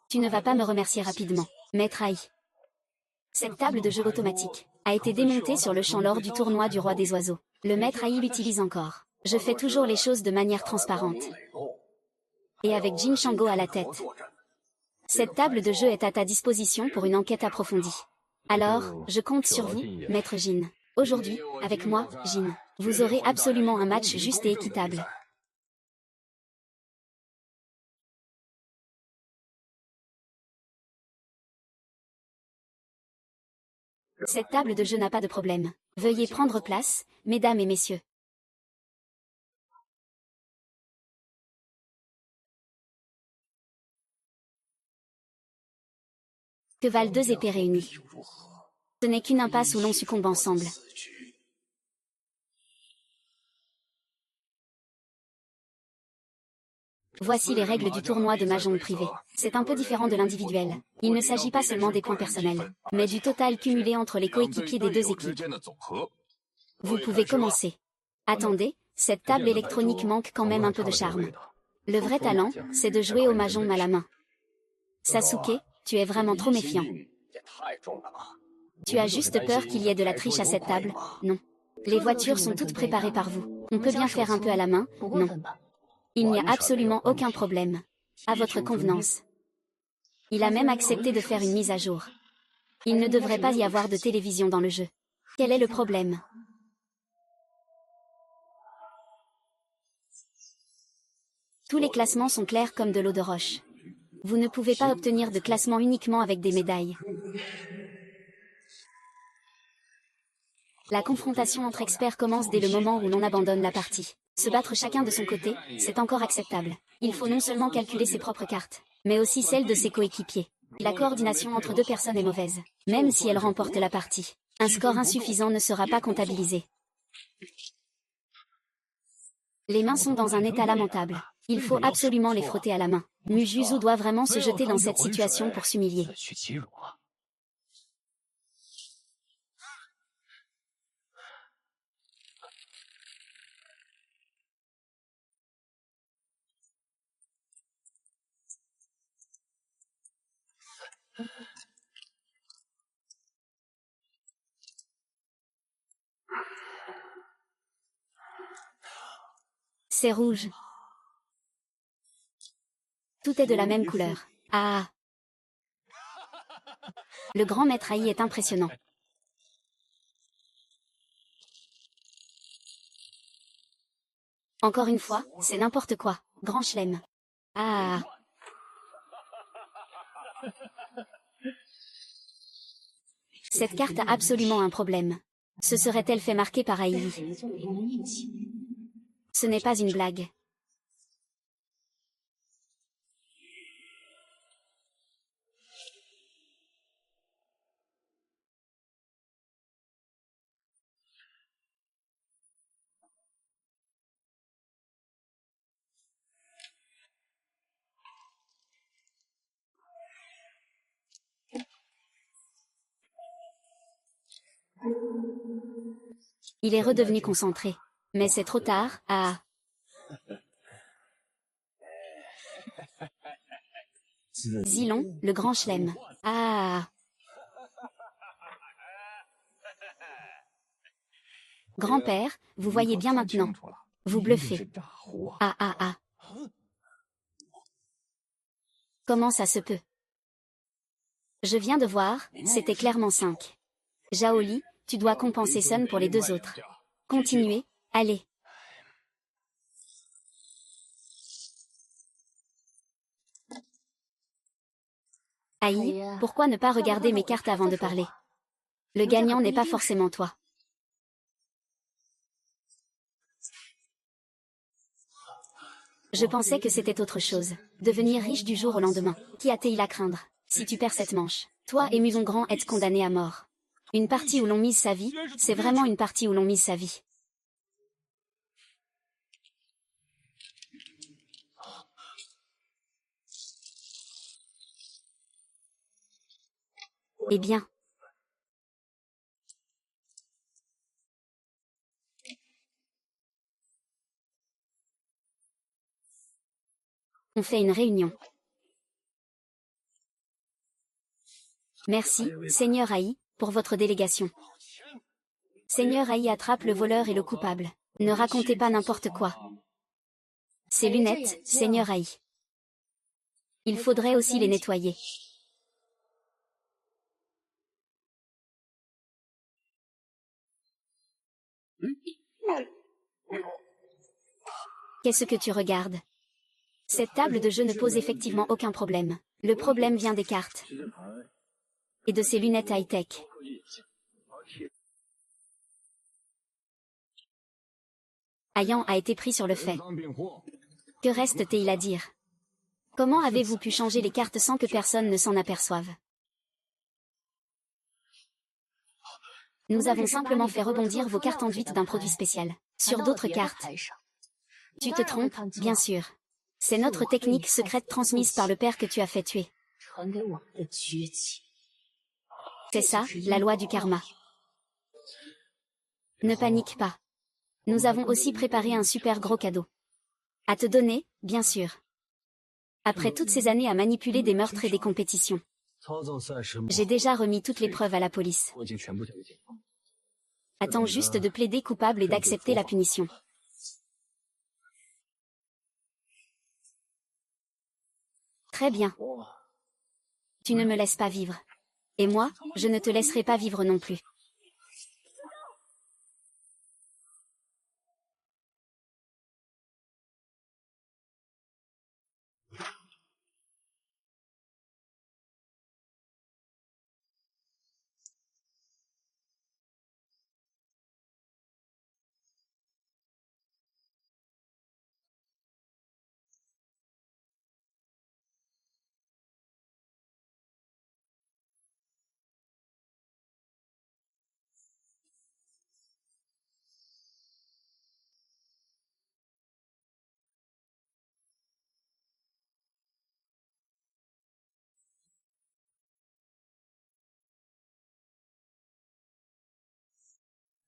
Tu ne vas pas me remercier rapidement, maître Ai. Cette table de jeu automatique a été démontée sur le champ lors du tournoi du roi des oiseaux. Le maître Ai l'utilise encore. Je fais toujours les choses de manière transparente. Et avec Jin Shango à la tête. Cette table de jeu est à ta disposition pour une enquête approfondie. Alors, je compte sur vous, maître Jin. Aujourd'hui, avec moi, Jin, vous aurez absolument un match juste et équitable. Cette table de jeu n'a pas de problème. Veuillez prendre place, mesdames et messieurs. Que valent deux épées réunies? Ce n'est qu'une impasse où l'on succombe ensemble. Voici les règles du tournoi de Mahjong privé. C'est un peu différent de l'individuel. Il ne s'agit pas seulement des points personnels, mais du total cumulé entre les coéquipiers des deux équipes. Vous pouvez commencer. Attendez, cette table électronique manque quand même un peu de charme. Le vrai talent, c'est de jouer au Mahjong à la main. Sasuke, tu es vraiment trop méfiant. Tu as juste peur qu'il y ait de la triche à cette table, non? Les voitures sont toutes préparées par vous. On peut bien faire un peu à la main, non? Il n'y a absolument aucun problème. À votre convenance. Il a même accepté de faire une mise à jour. Il ne devrait pas y avoir de télévision dans le jeu. Quel est le problème? Tous les classements sont clairs comme de l'eau de roche. Vous ne pouvez pas obtenir de classement uniquement avec des médailles. La confrontation entre experts commence dès le moment où l'on abandonne la partie. Se battre chacun de son côté, c'est encore acceptable. Il faut non seulement calculer ses propres cartes, mais aussi celles de ses coéquipiers. La coordination entre deux personnes est mauvaise, même si elles remportent la partie. Un score insuffisant ne sera pas comptabilisé. Les mains sont dans un état lamentable. Il faut absolument les frotter à la main. Mujuzu doit vraiment se jeter dans cette situation pour s'humilier. C'est rouge. Tout est de la même couleur. Ah! Le grand maître Ai est impressionnant. Encore une fois, c'est n'importe quoi. Grand chelem. Ah! Cette carte a absolument un problème. Se serait-elle fait marquer par Ai? Ce n'est pas une blague. Il est redevenu concentré. Mais c'est trop tard, ah! Zilon, le grand chelem. Ah! Grand-père, vous voyez bien maintenant. Vous bluffez. Ah ah ah. Comment ça se peut? Je viens de voir, c'était clairement 5. Jaoli, tu dois compenser Sun pour les deux autres. Continuez, allez. Aïe, pourquoi ne pas regarder mes cartes avant de parler? Le gagnant n'est pas forcément toi. Je pensais que c'était autre chose. Devenir riche du jour au lendemain. Qui a-t-il à craindre? Si tu perds cette manche, toi et Muson Grand êtes condamnés à mort. Une partie où l'on mise sa vie, c'est vraiment une partie où l'on mise sa vie. Eh bien. On fait une réunion. Merci, Seigneur Haï, pour votre délégation. Seigneur Haï attrape le voleur et le coupable. Ne racontez pas n'importe quoi. Ces lunettes, Seigneur Haï. Il faudrait aussi les nettoyer. Qu'est-ce que tu regardes? Cette table de jeu ne pose effectivement aucun problème. Le problème vient des cartes. Et de ces lunettes high-tech. Ayan a été pris sur le fait. Que reste-t-il à dire? Comment avez-vous pu changer les cartes sans que personne ne s'en aperçoive? Nous avons simplement fait rebondir vos cartes enduites d'un produit spécial. Sur d'autres cartes. Tu te trompes, bien sûr. C'est notre technique secrète transmise par le père que tu as fait tuer. C'est ça, la loi du karma. Ne panique pas. Nous avons aussi préparé un super gros cadeau. À te donner, bien sûr. Après toutes ces années à manipuler des meurtres et des compétitions. J'ai déjà remis toutes les preuves à la police. Attends juste de plaider coupable et d'accepter la punition. Très bien. Tu ne me laisses pas vivre. Et moi, je ne te laisserai pas vivre non plus.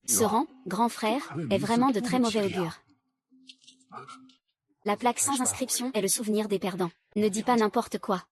Ce rang, grand frère, est vraiment de très mauvais augure. La plaque sans inscription est le souvenir des perdants. Ne dis pas n'importe quoi.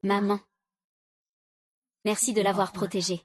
Maman. Merci de l'avoir protégé.